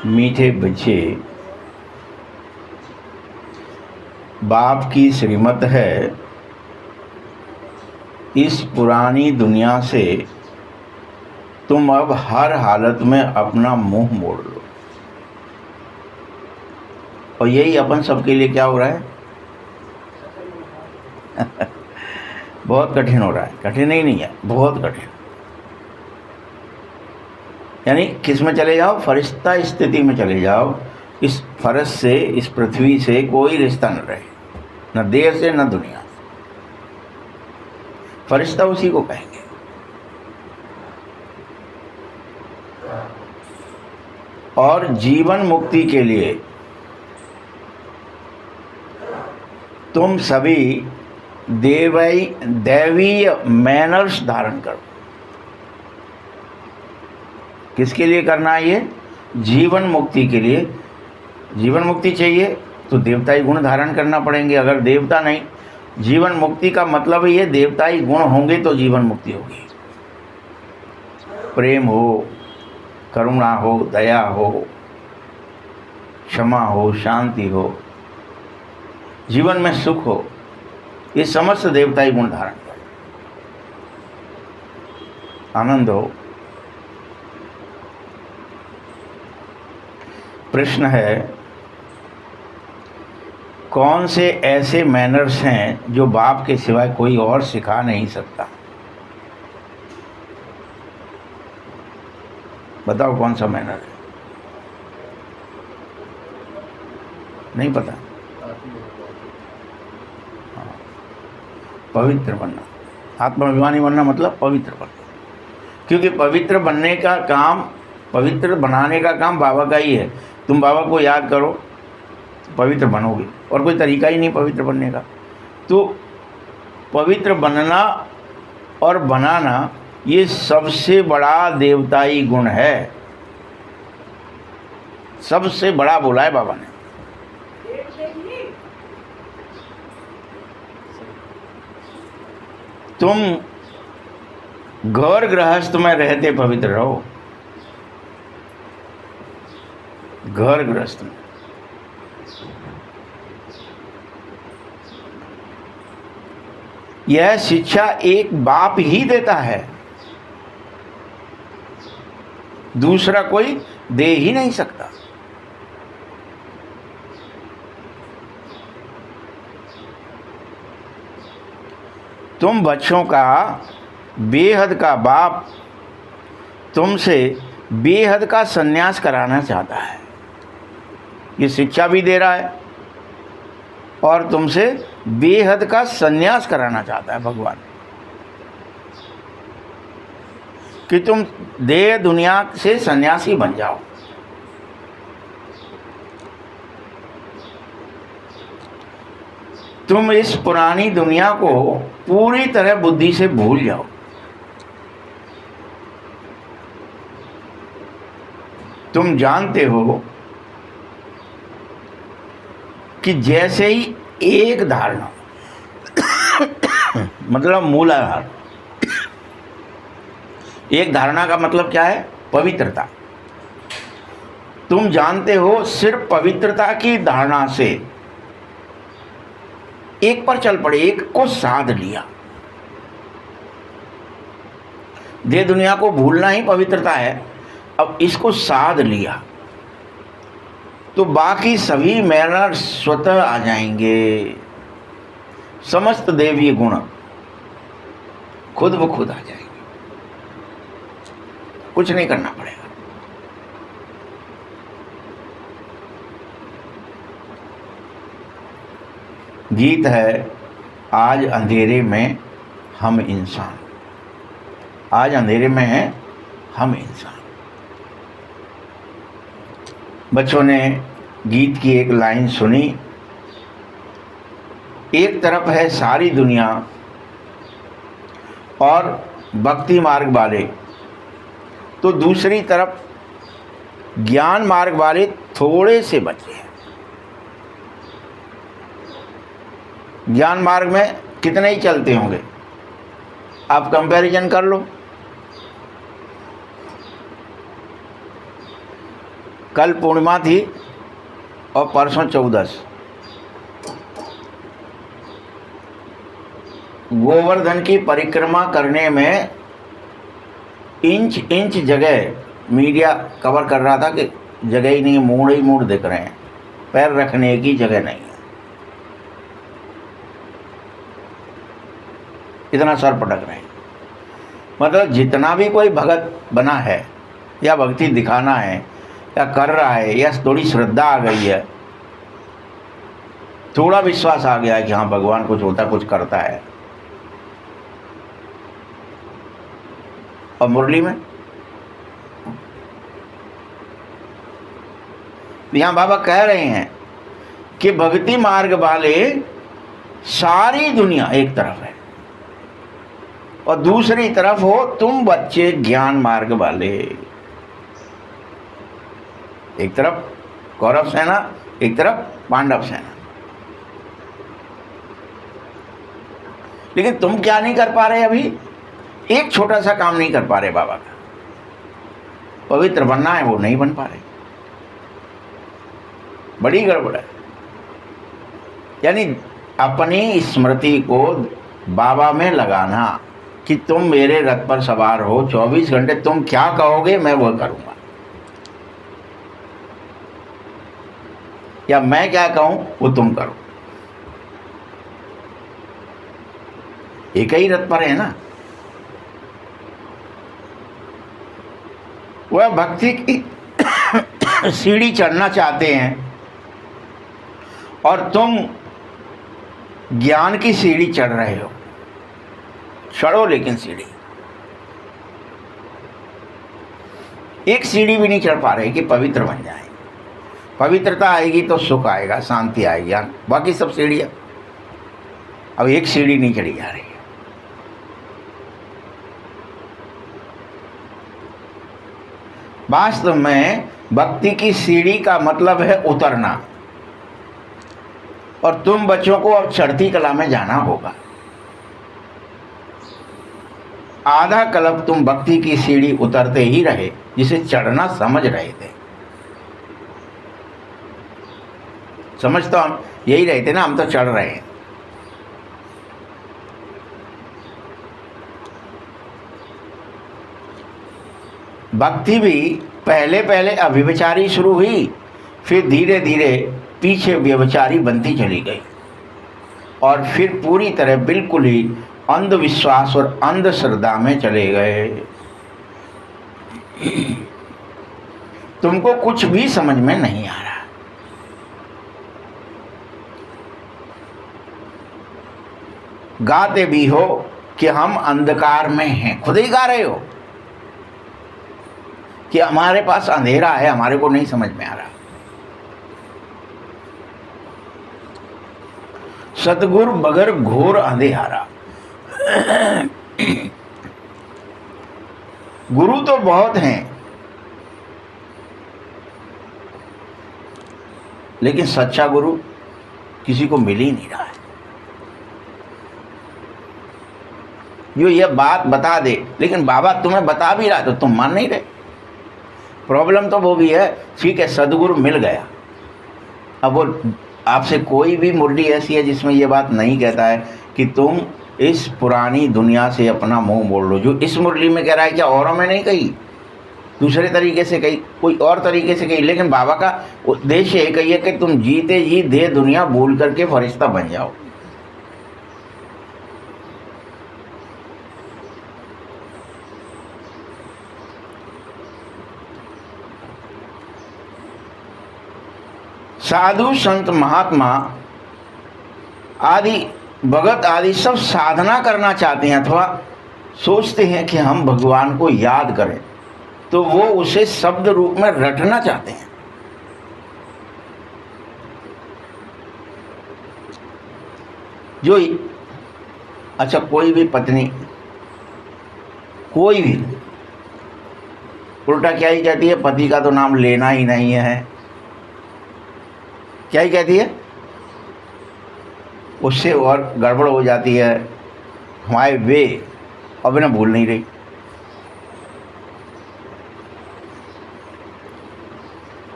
मीठे बच्चे, बाप की श्रीमत है, इस पुरानी दुनिया से तुम अब हर हालत में अपना मुंह मोड़ लो। और यही अपन सबके लिए क्या हो रहा है? बहुत कठिन हो रहा है। कठिन ही नहीं है, बहुत कठिन। यानी किस में चले जाओ? फरिश्ता स्थिति में चले जाओ। इस फर्श से, इस पृथ्वी से कोई रिश्ता न रहे, न देह से न दुनिया से। फरिश्ता उसी को कहेंगे। और जीवन मुक्ति के लिए तुम सभी दैवीय मैनर्स धारण करो। किसके लिए करना है ये? जीवन मुक्ति के लिए। जीवन मुक्ति चाहिए तो देवताई गुण धारण करना पड़ेंगे। अगर देवता नहीं, जीवन मुक्ति का मतलब ये देवताई गुण होंगे तो जीवन मुक्ति होगी। प्रेम हो, करुणा हो, दया हो, क्षमा हो, शांति हो, जीवन में सुख हो, ये समस्त देवताई गुण धारण करें। आनंद हो। प्रश्न है, कौन से ऐसे मैनर्स हैं जो बाप के सिवाय कोई और सिखा नहीं सकता? बताओ कौन सा मैनर है? नहीं पता? पवित्र बनना, आत्माभिमानी बनना मतलब पवित्र बनना। क्योंकि पवित्र बनने का काम, पवित्र बनाने का काम बाबा का ही है। तुम बाबा को याद करो, पवित्र बनोगे, और कोई तरीका ही नहीं पवित्र बनने का। तो पवित्र बनना और बनाना ये सबसे बड़ा देवताई गुण है। सबसे बड़ा बोला है बाबा ने। तुम घर गृहस्थ में रहते पवित्र रहो। घर गृहस्थ में यह शिक्षा एक बाप ही देता है, दूसरा कोई दे ही नहीं सकता। तुम बच्चों का बेहद का बाप तुमसे बेहद का संन्यास कराना चाहता है। ये शिक्षा भी दे रहा है और तुमसे बेहद का संन्यास कराना चाहता है भगवान, कि तुम देह दुनिया से सन्यासी बन जाओ। तुम इस पुरानी दुनिया को पूरी तरह बुद्धि से भूल जाओ। तुम जानते हो कि जैसे ही एक धारणा मतलब मूलाधार, एक धारणा का मतलब क्या है? पवित्रता। तुम जानते हो सिर्फ पवित्रता की धारणा से एक पर चल पड़े, एक को साध लिया। देह दुनिया को भूलना ही पवित्रता है। अब इसको साध लिया तो बाकी सभी मैनर स्वतः आ जाएंगे। समस्त देवीय गुण खुद ब खुद आ जाएंगे, कुछ नहीं करना पड़ेगा। गीत है, आज अंधेरे में हम इंसान, आज अंधेरे में हैं हम इंसान। बच्चों ने गीत की एक लाइन सुनी, एक तरफ है सारी दुनिया और भक्ति मार्ग वाले, तो दूसरी तरफ ज्ञान मार्ग वाले थोड़े से बचे हैं। ज्ञान मार्ग में कितने ही चलते होंगे, आप कंपैरिजन कर लो। कल पूर्णिमा थी और परसों 14। गोवर्धन की परिक्रमा करने में इंच इंच जगह मीडिया कवर कर रहा था कि जगह ही नहीं है, मूड ही मूड दिख रहे हैं, पैर रखने की जगह नहीं है, इतना सर पटक रहे हैं। मतलब जितना भी कोई भगत बना है या भक्ति दिखाना है या कर रहा है या थोड़ी श्रद्धा आ गई है, थोड़ा विश्वास आ गया है कि हाँ भगवान कुछ होता, कुछ करता है, और मुरली में यहाँ बाबा कह रहे हैं कि भक्ति मार्ग वाले सारी दुनिया एक तरफ है और दूसरी तरफ हो तुम बच्चे ज्ञान मार्ग वाले। एक तरफ कौरव सेना, एक तरफ पांडव सेना। लेकिन तुम क्या नहीं कर पा रहे? अभी एक छोटा सा काम नहीं कर पा रहे बाबा का, पवित्र बनना है वो नहीं बन पा रहे, बड़ी गड़बड़ है। यानी अपनी स्मृति को बाबा में लगाना कि तुम मेरे रथ पर सवार हो, 24 घंटे तुम क्या कहोगे मैं वो करूंगा, या मैं क्या कहूं वो तुम करो। एक ही रथ पर है ना। वह भक्ति की सीढ़ी चढ़ना चाहते हैं और तुम ज्ञान की सीढ़ी चढ़ रहे हो। चढ़ो, लेकिन सीढ़ी एक सीढ़ी भी नहीं चढ़ पा रहे कि पवित्र बन जाए। पवित्रता आएगी तो सुख आएगा, शांति आएगी, बाकी सब सीढ़ियाँ। अब एक सीढ़ी नहीं चढ़ी जा रही है। वास्तव में भक्ति की सीढ़ी का मतलब है उतरना, और तुम बच्चों को अब चढ़ती कला में जाना होगा। आधा कल्प तुम भक्ति की सीढ़ी उतरते ही रहे, जिसे चढ़ना समझ रहे थे। समझ तो हम यही रहे थे ना, हम तो चढ़ रहे हैं। भक्ति भी पहले पहले अव्यभिचारी शुरू हुई, फिर धीरे धीरे पीछे व्यभिचारी बनती चली गई, और फिर पूरी तरह बिल्कुल ही अंधविश्वास और अंधश्रद्धा में चले गए। तुमको कुछ भी समझ में नहीं आ रहा। गाते भी हो कि हम अंधकार में हैं, खुद ही गा रहे हो कि हमारे पास अंधेरा है, हमारे को नहीं समझ में आ रहा। सतगुरु बगैर घोर अंधेरा। गुरु तो बहुत हैं, लेकिन सच्चा गुरु किसी को मिल ही नहीं रहा है जो यह बात बता दे। लेकिन बाबा तुम्हें बता भी रहा तो तुम मान नहीं रहे। प्रॉब्लम तो वो भी है। ठीक है, सदगुरु मिल गया, अब वो आपसे कोई भी मुरली ऐसी है जिसमें ये बात नहीं कहता है कि तुम इस पुरानी दुनिया से अपना मुंह मोड़ लो। जो इस मुरली में कह रहा है, क्या औरों में नहीं कही, दूसरे तरीके से कही, कोई और तरीके से कही, लेकिन बाबा का उद्देश्य एक ही है कि तुम जीते जी दे दुनिया भूल करके फरिश्ता बन जाओ। साधु संत महात्मा आदि भगत आदि सब साधना करना चाहते हैं अथवा सोचते हैं कि हम भगवान को याद करें, तो वो उसे शब्द रूप में रटना चाहते हैं। जो अच्छा, कोई भी पत्नी, कोई भी उल्टा क्या ही कहती है, पति का तो नाम लेना ही नहीं है। क्या ही कहती है, उससे और गड़बड़ हो जाती है। हमारे वे अब ना भूल नहीं रही।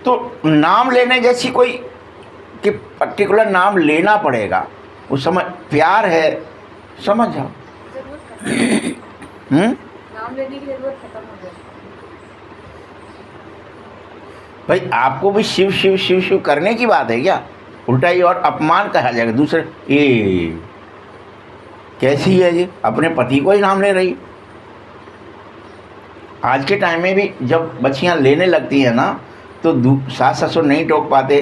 तो नाम लेने जैसी कोई कि पर्टिकुलर नाम लेना पड़ेगा, उस समय प्यार है, समझ जाओ। नाम लेने की जरूरत खत्म हो जाए। भाई आपको भी शिव शिव शिव शिव करने की बात है क्या? उल्टा ही और अपमान कहा जाएगा दूसरे। ये कैसी है जी, अपने पति को ही नाम ले रही। आज के टाइम में भी जब बच्चियां लेने लगती हैं ना, तो सास ससुर नहीं टोक पाते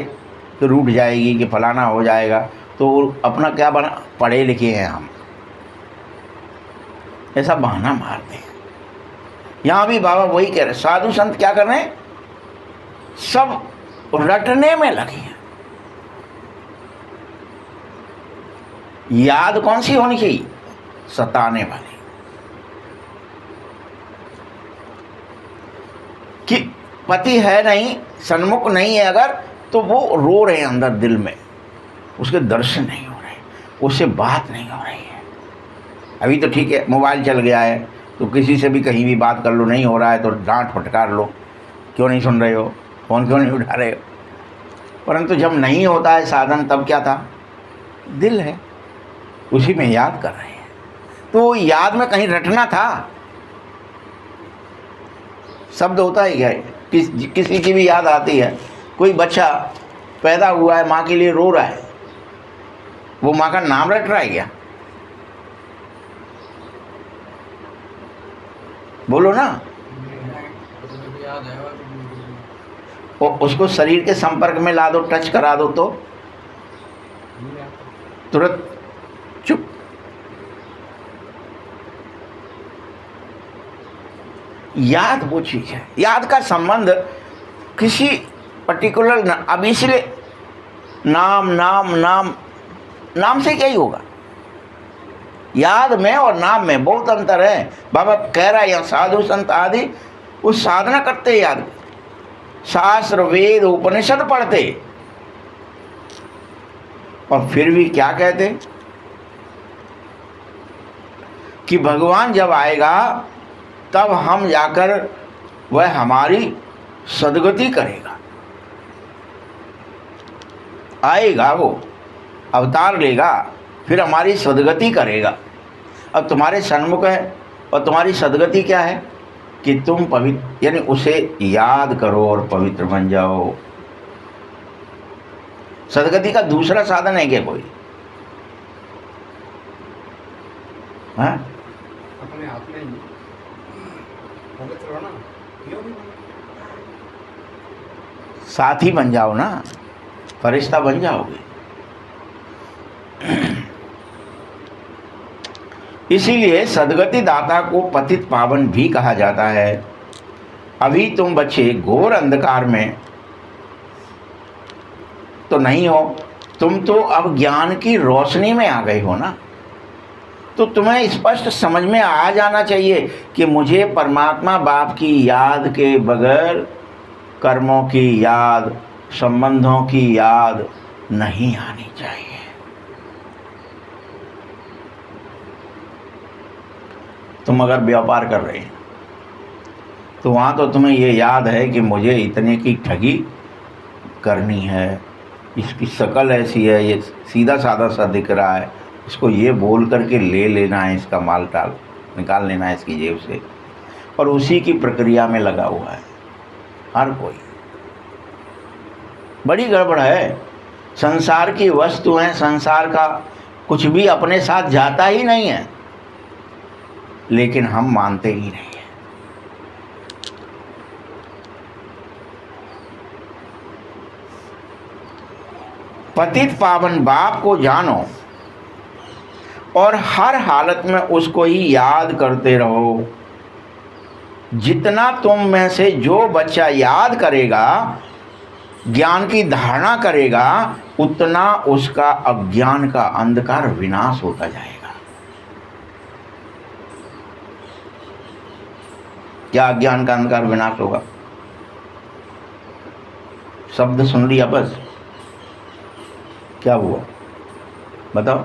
तो रूठ जाएगी कि फलाना हो जाएगा, तो अपना क्या बना, पढ़े लिखे हैं हम, ऐसा बहाना मारते हैं। यहाँ भी बाबा वही कह रहे, साधु संत क्या कर रहे हैं, सब रटने में लगे हैं। याद कौन सी होनी चाहिए, सताने वाली, कि पति है नहीं, सन्मुख नहीं है अगर, तो वो रो रहे हैं अंदर दिल में, उसके दर्शन नहीं हो रहे, उससे बात नहीं हो रही है। अभी तो ठीक है, मोबाइल चल गया है तो किसी से भी कहीं भी बात कर लो, नहीं हो रहा है तो डांट फटकार लो, क्यों नहीं सुन रहे हो, फ़ोन क्यों नहीं उठा रहे हो। परंतु जब नहीं होता है साधन, तब क्या था, दिल है, उसी में याद कर रहे हैं। तो याद में कहीं रटना था, शब्द होता है क्या, किसी की भी याद आती है। कोई बच्चा पैदा हुआ है, माँ के लिए रो रहा है, वो माँ का नाम रट रहा है क्या? बोलो ना। उसको शरीर के संपर्क में ला दो, टच करा दो तो तुरंत चुप। याद वो चीज है, याद का संबंध किसी पर्टिकुलर अब इसलिए नाम नाम नाम नाम से क्या ही होगा, याद में और नाम में बहुत अंतर है। बाबा कह रहा है यहाँ साधु संत आदि वो साधना करते याद, शास्त्र वेद उपनिषद पढ़ते, और फिर भी क्या कहते कि भगवान जब आएगा तब हम जाकर वह हमारी सदगति करेगा। आएगा वो, अवतार लेगा, फिर हमारी सदगति करेगा। अब तुम्हारे सन्मुख है, और तुम्हारी सदगति क्या है कि तुम पवित्र, यानी उसे याद करो और पवित्र बन जाओ। सदगति का दूसरा साधन है क्या कोई? हाँ, अपने हाथ में ही पवित्र हो ना, साथी बन जाओ ना, फरिश्ता बन जाओगे। इसीलिए सदगति दाता को पतित पावन भी कहा जाता है। अभी तुम बच्चे घोर अंधकार में तो नहीं हो, तुम तो अब ज्ञान की रोशनी में आ गए हो ना, तो तुम्हें स्पष्ट समझ में आ जाना चाहिए कि मुझे परमात्मा बाप की याद के बगैर कर्मों की याद, संबंधों की याद नहीं आनी चाहिए। तुम अगर व्यापार कर रहे हैं तो वहाँ तो तुम्हें ये याद है कि मुझे इतने की ठगी करनी है, इसकी शक्ल ऐसी है, ये सीधा साधा सा दिख रहा है, इसको ये बोल करके ले लेना है, इसका माल टाल निकाल लेना है इसकी जेब से, और उसी की प्रक्रिया में लगा हुआ है हर कोई। बड़ी गड़बड़ है। संसार की वस्तुएं, संसार का कुछ भी अपने साथ जाता ही नहीं है, लेकिन हम मानते ही नहीं हैं। पतित पावन बाप को जानो और हर हालत में उसको ही याद करते रहो। जितना तुम में से जो बच्चा याद करेगा, ज्ञान की धारणा करेगा, उतना उसका अज्ञान का अंधकार विनाश होता जाएगा। क्या अज्ञान का अंधकार विनाश होगा? शब्द सुन लिया बस, क्या हुआ बताओ?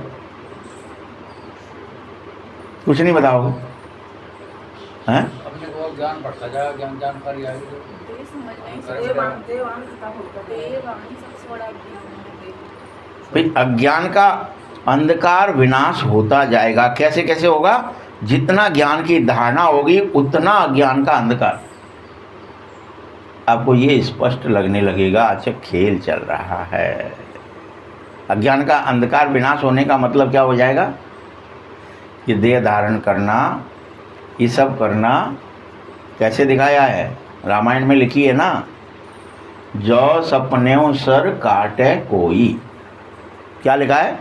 कुछ नहीं बताओगे हैं? अपने को ज्ञान बढ़ता जाएगा, ज्ञान जानकारी आएगी। समझ नहीं देवांग देवांग सबसे बड़ा अज्ञान है। भाई अज्ञान का अंधकार विनाश होता जाएगा। कैसे कैसे होगा? जितना ज्ञान की धारणा होगी उतना अज्ञान का अंधकार। आपको ये स्पष्ट लगने लगेगा, अच्छा खेल चल रहा है। अज्ञान का अंधकार विनाश होने का मतलब क्या हो जाएगा? कि देह धारण करना, ये सब करना कैसे दिखाया है? रामायण में लिखी है ना, जो सपनेऊ सर काटे कोई। क्या लिखा है?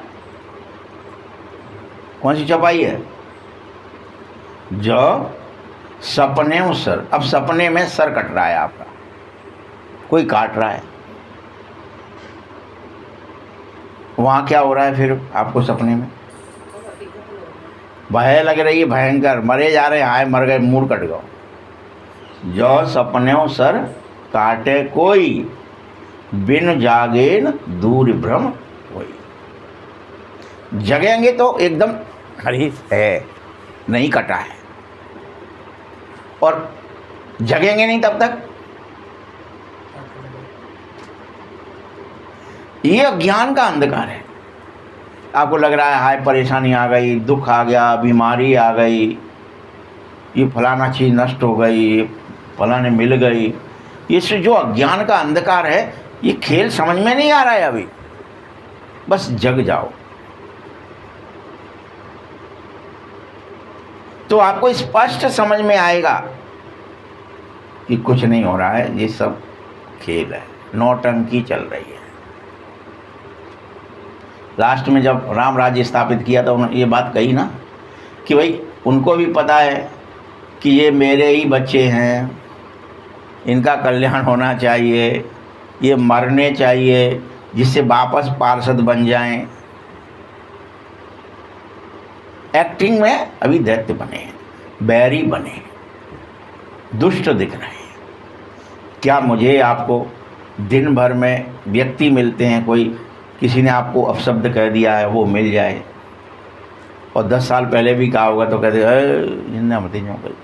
कौन सी चौपाई है? जो सपनेऊ सर। अब सपने में सर कट रहा है आपका, कोई काट रहा है, वहाँ क्या हो रहा है फिर आपको सपने में? भय लग रही है भयंकर, मरे जा रहे हैं, हाय मर गए, मूड कट गया। जो सपनेऊ सर काटे कोई, बिन जागेन दूर भ्रम होई। जगेंगे तो एकदम हरी है, नहीं कटा है, और जगेंगे नहीं तब तक। ये अज्ञान का अंधकार है। आपको लग रहा है हाय परेशानी आ गई, दुख आ गया, बीमारी आ गई, ये फलाना चीज़ नष्ट हो गई, फलाने मिल गई। ये जो अज्ञान का अंधकार है, ये खेल समझ में नहीं आ रहा है अभी। बस जग जाओ तो आपको स्पष्ट समझ में आएगा कि कुछ नहीं हो रहा है, ये सब खेल है, नौटंकी चल रही है। लास्ट में जब राम राज्य स्थापित किया तो उन्होंने ये बात कही ना कि भाई उनको भी पता है कि ये मेरे ही बच्चे हैं, इनका कल्याण होना चाहिए, ये मरने चाहिए जिससे वापस पार्षद बन जाएं। एक्टिंग में अभी दैत्य बने हैं, बैरी बने हैं, दुष्ट दिख रहे हैं। क्या मुझे आपको दिन भर में व्यक्ति मिलते हैं, कोई किसी ने आपको अपशब्द कह दिया है वो मिल जाए, और 10 साल पहले भी कहा होगा तो कहते जिंदा मत जाऊँ गई।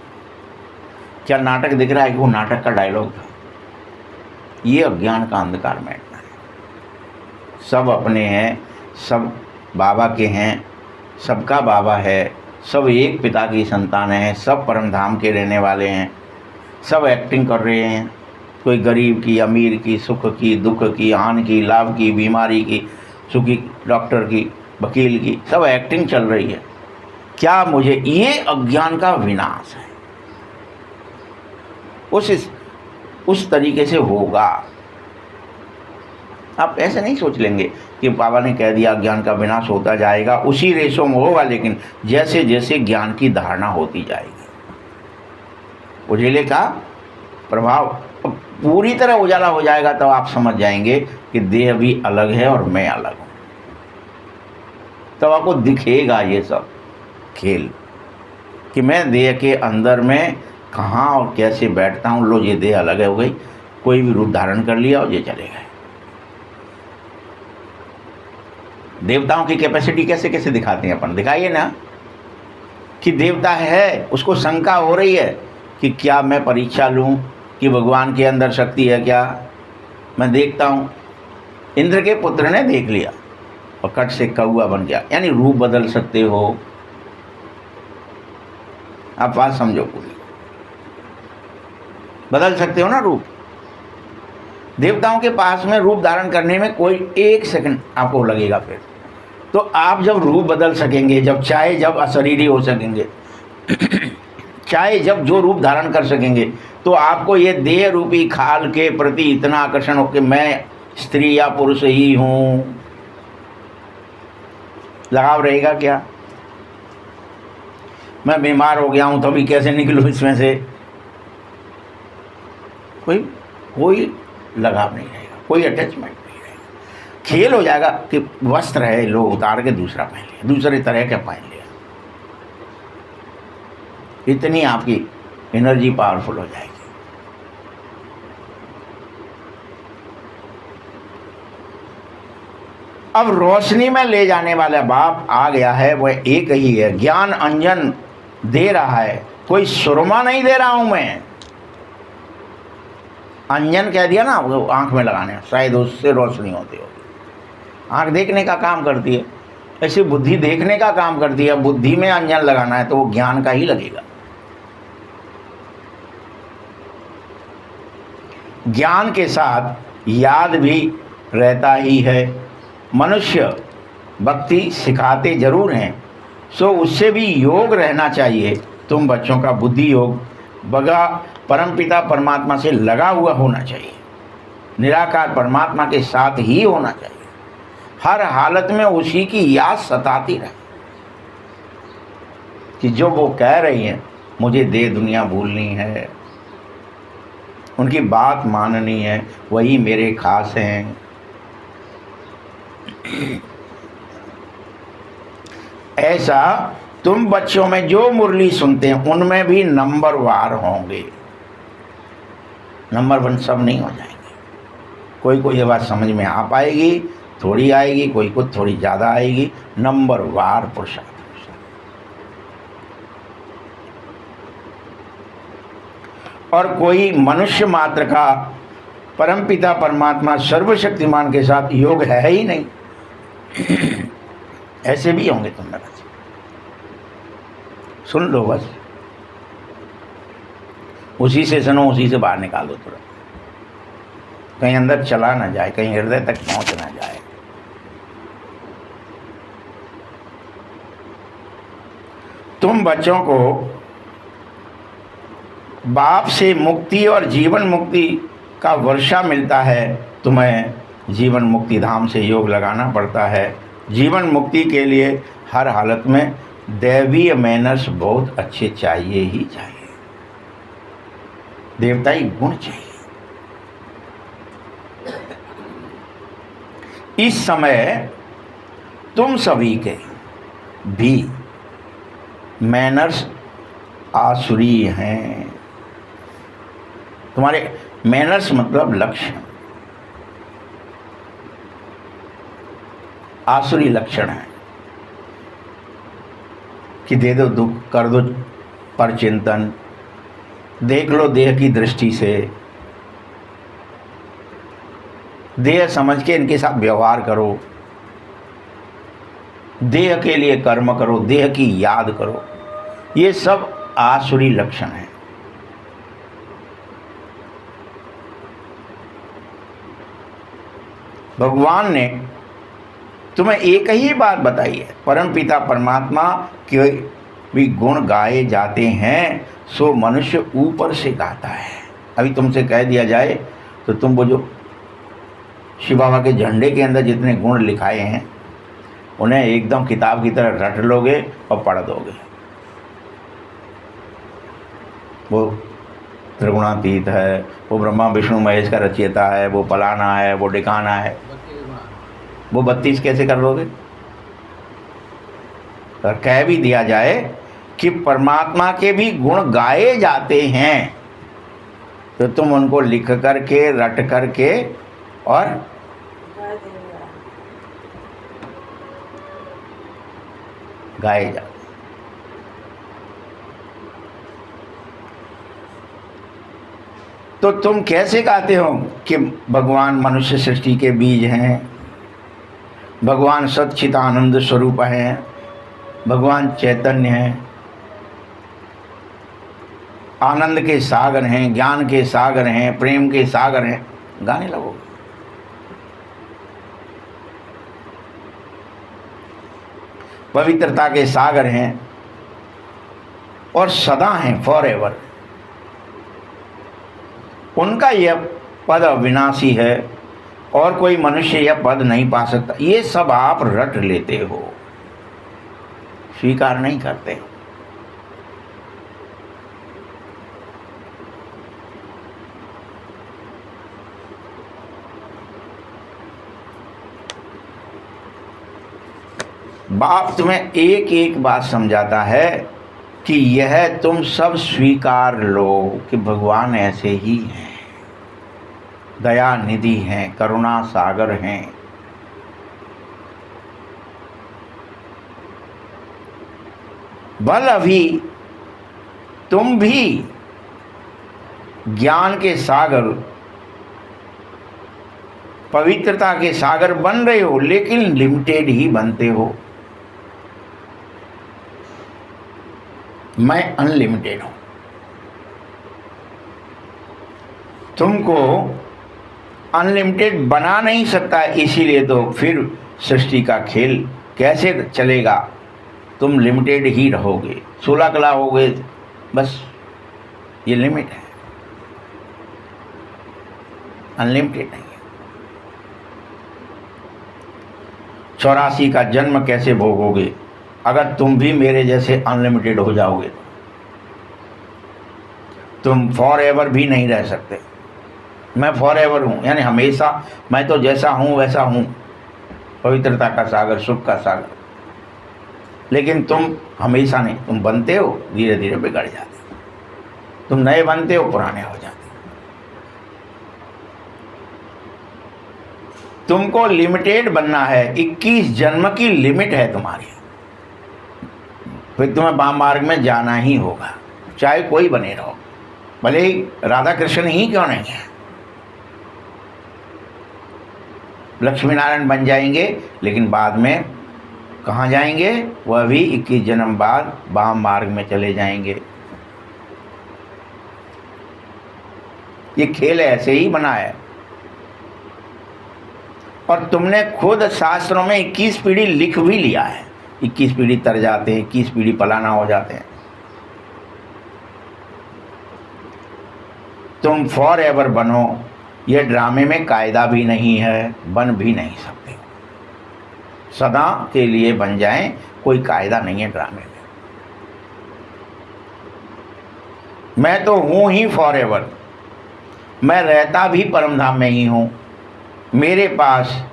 क्या नाटक दिख रहा है कि वो नाटक का डायलॉग था? ये अज्ञान का अंधकार में है। सब अपने हैं, सब बाबा के हैं, सबका बाबा है, सब एक पिता की संतान है, सब परम धाम के रहने वाले हैं, सब एक्टिंग कर रहे हैं। कोई गरीब की, अमीर की, सुख की, दुख की, हानि की, लाभ की, बीमारी की, सुखी, डॉक्टर की, वकील की, सब एक्टिंग चल रही है। क्या मुझे ये अज्ञान का विनाश है, उस तरीके से होगा। आप ऐसे नहीं सोच लेंगे कि बाबा ने कह दिया ज्ञान का विनाश होता जाएगा, उसी रेशों में होगा, लेकिन जैसे जैसे ज्ञान की धारणा होती जाएगी, उजाले का प्रभाव पूरी तरह उजाला हो जाएगा, तब आप समझ जाएंगे कि देह भी अलग है और मैं अलग हूँ। तब आपको दिखेगा ये सब खेल कि मैं देह के अंदर में कहाँ और कैसे बैठता हूँ। लो ये देह अलग है, हो गई, कोई भी रूप धारण कर लिया और ये चले गए। देवताओं की कैपेसिटी कैसे कैसे दिखाते हैं अपन, दिखाइए ना कि देवता है, उसको शंका हो रही है कि क्या मैं परीक्षा लूँ कि भगवान के अंदर शक्ति है क्या। मैं देखता हूँ, इंद्र के पुत्र ने देख लिया और कट से कौआ बन गया। यानी रूप बदल सकते हो आप, बात समझो, पूरी बदल सकते हो ना रूप। देवताओं के पास में रूप धारण करने में कोई 1 सेकंड आपको लगेगा। फिर तो आप जब रूप बदल सकेंगे, जब चाहे जब अशरीरी हो सकेंगे, चाहे जब जो रूप धारण कर सकेंगे, तो आपको ये देह रूपी खाल के प्रति इतना आकर्षण हो कि मैं स्त्री या पुरुष ही हूँ, लगाव रहेगा क्या? मैं बीमार हो गया हूँ तो अभी कैसे निकलूँ इसमें से? कोई लगाव नहीं रहेगा, कोई अटैचमेंट नहीं रहेगा। खेल हो जाएगा कि वस्त्र है, लो उतार के दूसरा पहन लिया, दूसरे तरह का पहन लिया। इतनी आपकी एनर्जी पावरफुल हो जाएगी। अब रोशनी में ले जाने वाला बाप आ गया है, वह एक ही है। ज्ञान अंजन दे रहा है, कोई सुरमा नहीं दे रहा हूं मैं। अंजन कह दिया ना, वो आँख में लगाने, शायद उससे रोशनी होती होगी। आँख देखने का काम करती है, ऐसे बुद्धि देखने का काम करती है। बुद्धि में अंजन लगाना है तो वो ज्ञान का ही लगेगा। ज्ञान के साथ याद भी रहता ही है। मनुष्य भक्ति सिखाते जरूर हैं, सो उससे भी योग रहना चाहिए। तुम बच्चों का बुद्धि योग बगा परमपिता परमात्मा से लगा हुआ होना चाहिए, निराकार परमात्मा के साथ ही होना चाहिए। हर हालत में उसी की याद सताती रहे कि जो वो कह रही है मुझे दे दुनिया भूलनी है, उनकी बात माननी है, वही मेरे खास हैं। ऐसा तुम बच्चों में जो मुरली सुनते हैं उनमें भी नंबरवार होंगे। नंबर 1 सब नहीं हो जाएंगे। कोई कोई ये बात समझ में आ पाएगी, थोड़ी आएगी, कोई को थोड़ी ज़्यादा आएगी। नंबरवार पुरुषार्थ। और कोई मनुष्य मात्र का परमपिता परमात्मा सर्वशक्तिमान के साथ योग है ही नहीं। ऐसे भी होंगे तुम में बस, सुन लो बस, उसी से सुनो, उसी से बाहर निकाल दो तुरंत, कहीं अंदर चला ना जाए, कहीं हृदय तक पहुंच ना जाए। तुम बच्चों को बाप से मुक्ति और जीवन मुक्ति का वर्षा मिलता है। तुम्हें जीवन मुक्ति धाम से योग लगाना पड़ता है। जीवन मुक्ति के लिए हर हालत में दैवीय मैनर्स बहुत अच्छे चाहिए ही चाहिए, देवताई गुण चाहिए। इस समय तुम सभी के भी मैनर्स आसुरी हैं। तुम्हारे मैनर्स मतलब लक्षण, आसुरी लक्षण है कि दे दो दुख, कर दो पर चिंतन, देख लो देह की दृष्टि से, देह समझ के इनके साथ व्यवहार करो, देह के लिए कर्म करो, देह की याद करो। ये सब आसुरी लक्षण है। भगवान ने तुम्हें एक ही बात बताई है, परमपिता परमात्मा के भी गुण गाए जाते हैं, सो मनुष्य ऊपर से गाता है। अभी तुमसे कह दिया जाए तो तुम वो जो शिव बाबा के झंडे के अंदर जितने गुण लिखाए हैं उन्हें एकदम किताब की तरह रट लोगे और पढ़ दोगे। वो त्रिगुणातीत है, वो ब्रह्मा विष्णु महेश का रचयिता है, वो फलाना है, वो डिकाना है। वो 32 कैसे कर लोगे? और कह भी दिया जाए कि परमात्मा के भी गुण गाए जाते हैं तो तुम उनको लिख करके, रट करके और गाए जाते। तो तुम कैसे गाते हो कि भगवान मनुष्य सृष्टि के बीज हैं, भगवान सच्चित आनंद स्वरूप हैं, भगवान चैतन्य हैं, आनंद के सागर हैं, ज्ञान के सागर हैं, प्रेम के सागर हैं, गाने लगोगे। पवित्रता के सागर हैं और सदा हैं, फॉर एवर। उनका यह पद अविनाशी है और कोई मनुष्य यह पद नहीं पा सकता। ये सब आप रट लेते हो, स्वीकार नहीं करते। बाप तुम्हें एक एक बात समझाता है कि यह तुम सब स्वीकार लो कि भगवान ऐसे ही हैं, दया निधि हैं, करुणा सागर हैं। बल अभी तुम भी ज्ञान के सागर पवित्रता के सागर बन रहे हो, लेकिन लिमिटेड ही बनते हो। मैं अनलिमिटेड हूं। तुमको अनलिमिटेड बना नहीं सकता, इसीलिए तो फिर सृष्टि का खेल कैसे चलेगा। तुम लिमिटेड ही रहोगे, 16 कला हो गए, बस ये लिमिट है, अनलिमिटेड नहीं है। 84 का जन्म कैसे भोगोगे अगर तुम भी मेरे जैसे अनलिमिटेड हो जाओगे? तुम फॉर एवर भी नहीं रह सकते। मैं फॉर एवर हूँ, यानी हमेशा, मैं तो जैसा हूँ वैसा हूँ, पवित्रता का सागर, सुख का सागर। लेकिन तुम हमेशा नहीं, तुम बनते हो, धीरे धीरे बिगड़ जाते हो, तुम नए बनते हो, पुराने हो जाते हो। तुमको लिमिटेड बनना है, 21 जन्म की लिमिट है तुम्हारी, फिर तुम्हें वाम मार्ग में जाना ही होगा, चाहे कोई बने रहो, भले ही राधा कृष्ण ही क्यों नहीं है। लक्ष्मी नारायण बन जाएंगे, लेकिन बाद में कहाँ जाएंगे? वह भी 21 जन्म बाद वाम मार्ग में चले जाएंगे। ये खेल ऐसे ही बना है। और तुमने खुद शास्त्रों में 21 पीढ़ी लिख भी लिया है, 21 पीढ़ी तर जाते हैं, 21 पीढ़ी पलाना हो जाते हैं। तुम फॉर एवर बनो, ये ड्रामे में कायदा भी नहीं है, बन भी नहीं सकते। सदा के लिए बन जाएं, कोई कायदा नहीं है ड्रामे में। मैं तो हूं ही फॉर एवर, मैं रहता भी परमधाम में ही हूं। मेरे पास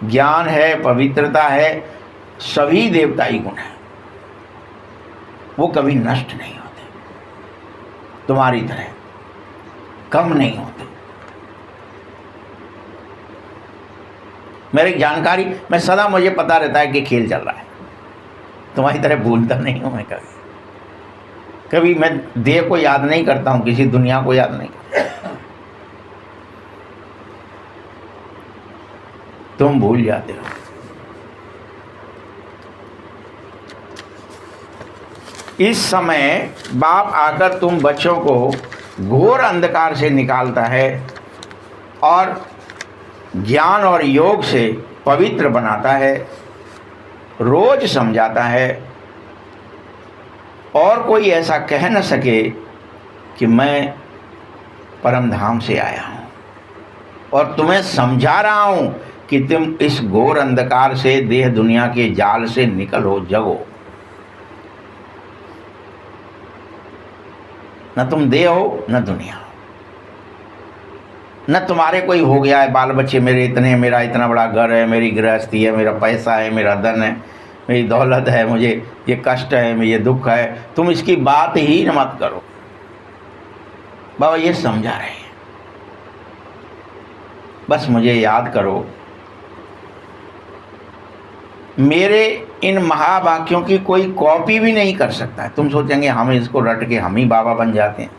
ज्ञान है, पवित्रता है, सभी देवताई गुण है, वो कभी नष्ट नहीं होते, तुम्हारी तरह कम नहीं होते। मेरी जानकारी मैं सदा, मुझे पता रहता है कि खेल चल रहा है, तुम्हारी तरह भूलता नहीं हूं मैं कभी। कभी मैं देह को याद नहीं करता हूं, किसी दुनिया को याद नहीं करता। तुम भूल जाते हो। इस समय बाप आकर तुम बच्चों को घोर अंधकार से निकालता है और ज्ञान और योग से पवित्र बनाता है, रोज समझाता है, और कोई ऐसा कह न सके कि मैं परमधाम से आया हूँ और तुम्हें समझा रहा हूँ कि तुम इस घोर अंधकार से, देह दुनिया के जाल से निकलो, जगो। न तुम देह हो न दुनिया हो, न तुम्हारे कोई हो गया है बाल बच्चे मेरे इतने, मेरा इतना बड़ा घर है, मेरी गृहस्थी है, मेरा पैसा है, मेरा धन है, मेरी दौलत है, मुझे ये कष्ट है, ये दुख है। तुम इसकी बात ही न मत करो। बाबा ये समझा रहे हैं, बस मुझे याद करो। मेरे इन महावाक्यों की कोई कॉपी भी नहीं कर सकता है। तुम सोचेंगे हम इसको रट के हम ही बाबा बन जाते हैं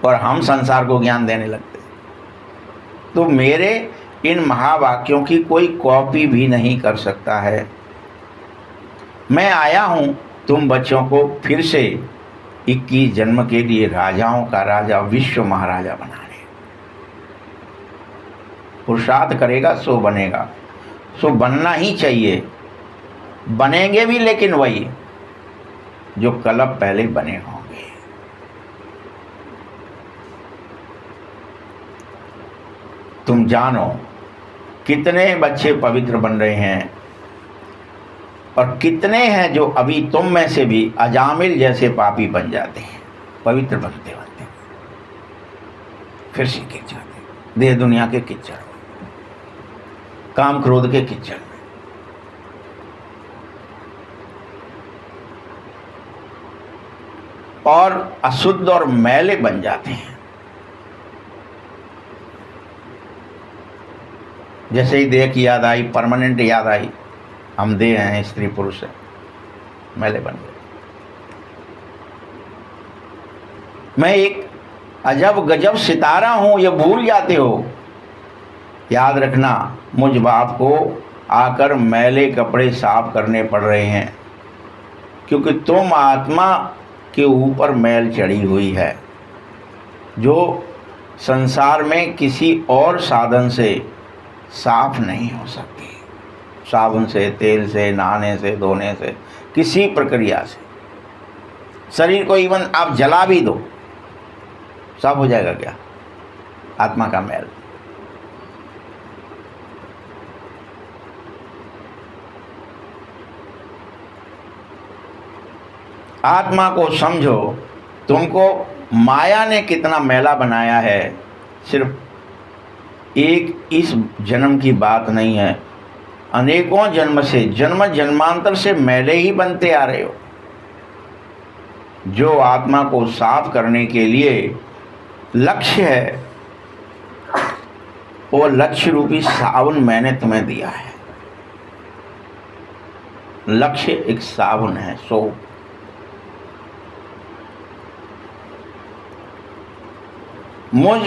और हम संसार को ज्ञान देने लगते हैं। तो मेरे इन महावाक्यों की कोई कॉपी भी नहीं कर सकता है। मैं आया हूं तुम बच्चों को फिर से 21 जन्म के लिए राजाओं का राजा, विश्व महाराजा बनाने। पुरुषार्थ करेगा सो बनेगा, सो बनना ही चाहिए। बनेंगे भी, लेकिन वही जो कलप पहले बने होंगे। तुम जानो कितने बच्चे पवित्र बन रहे हैं और कितने हैं जो अभी तुम में से भी अजामिल जैसे पापी बन जाते हैं, पवित्र बनते बनते फिर से गिर जाते, देह दुनिया के कीचड़ में, काम क्रोध के कीचड़ में। और अशुद्ध और मैले बन जाते हैं। जैसे ही देह की याद आई, परमानेंट याद आई, हम देह हैं, स्त्री पुरुष हैं, मैले बन गए। मैं एक अजब गजब सितारा हूँ ये भूल जाते हो। याद रखना मुझ बाप को आकर मैले कपड़े साफ करने पड़ रहे हैं, क्योंकि तुम आत्मा के ऊपर मैल चढ़ी हुई है जो संसार में किसी और साधन से साफ नहीं हो सकती। साबुन से, तेल से, नहाने से, धोने से, किसी प्रक्रिया से। शरीर को इवन आप जला भी दो, साफ हो जाएगा क्या? आत्मा का मैल। आत्मा को समझो। तुमको माया ने कितना मैला बनाया है। सिर्फ एक इस जन्म की बात नहीं है, अनेकों जन्म से, जन्म जन्मांतर से मैले ही बनते आ रहे हो। जो आत्मा को साफ करने के लिए लक्ष्य है, वो लक्ष्य रूपी साबुन मैंने तुम्हें दिया है। लक्ष्य एक साबुन है, सोप। मुझ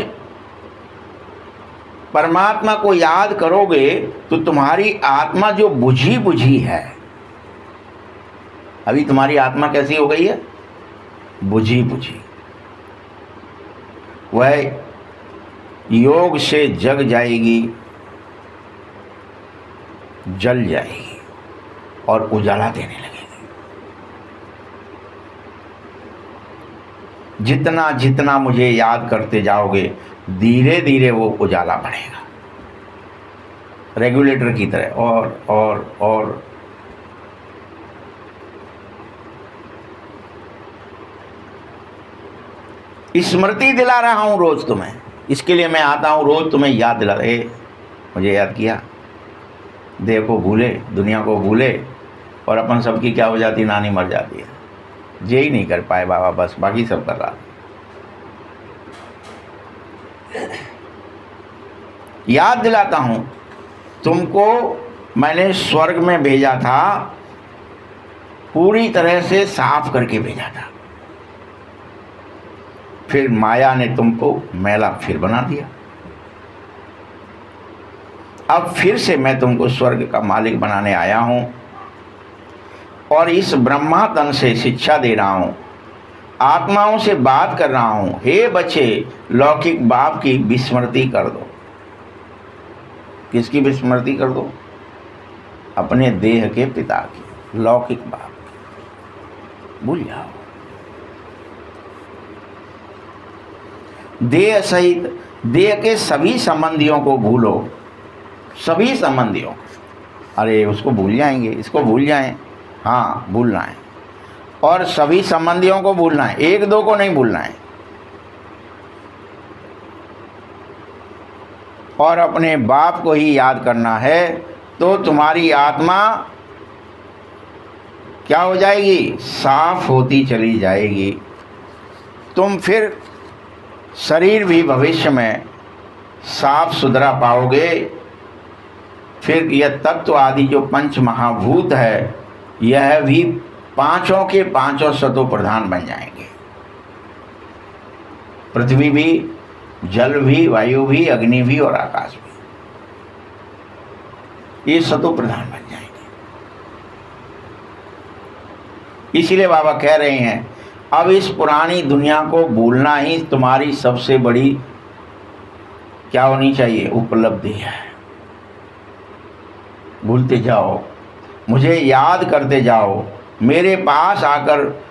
परमात्मा को याद करोगे तो तुम्हारी आत्मा जो बुझी बुझी है, अभी तुम्हारी आत्मा कैसी हो गई है? बुझी बुझी। वह योग से जग जाएगी, जल जाएगी और उजाला देने लगेगी। जितना जितना मुझे याद करते जाओगे, धीरे धीरे वो उजाला बढ़ेगा, रेगुलेटर की तरह। और स्मृति दिला रहा हूं रोज तुम्हें। इसके लिए मैं आता हूं रोज तुम्हें याद दिला। मुझे याद किया। देह को भूले, दुनिया को भूले, और अपन सबकी क्या हो जाती? नानी मर जाती है। ये ही नहीं कर पाए बाबा, बस बाकी सब कर रहा। याद दिलाता हूं तुमको, मैंने स्वर्ग में भेजा था, पूरी तरह से साफ करके भेजा था। फिर माया ने तुमको मैला फिर बना दिया। अब फिर से मैं तुमको स्वर्ग का मालिक बनाने आया हूं और इस ब्रह्मा तन से शिक्षा दे रहा हूं, आत्माओं से बात कर रहा हूं। हे बच्चे, लौकिक बाप की विस्मृति कर दो। किसकी विस्मृति कर दो? अपने देह के पिता की, लौकिक बाप की भूल जाओ। देह सहित देह के सभी संबंधियों को भूलो, सभी संबंधियों। अरे उसको भूल जाएंगे, इसको भूल जाएं, हाँ भूलना है। और सभी संबंधियों को भूलना है, एक दो को नहीं भूलना है। और अपने बाप को ही याद करना है, तो तुम्हारी आत्मा क्या हो जाएगी? साफ होती चली जाएगी। तुम फिर शरीर भी भविष्य में साफ सुथरा पाओगे। फिर यह तत्व आदि जो पंच महाभूत है, यह भी पांचों के पांचों सतो प्रधान बन जाएंगे। पृथ्वी भी, जल भी, वायु भी, अग्नि भी और आकाश भी, ये सतो प्रधान बन जाएंगे। इसीलिए बाबा कह रहे हैं, अब इस पुरानी दुनिया को भूलना ही तुम्हारी सबसे बड़ी क्या होनी चाहिए? उपलब्धि है। भूलते जाओ, मुझे याद करते जाओ, मेरे पास आकर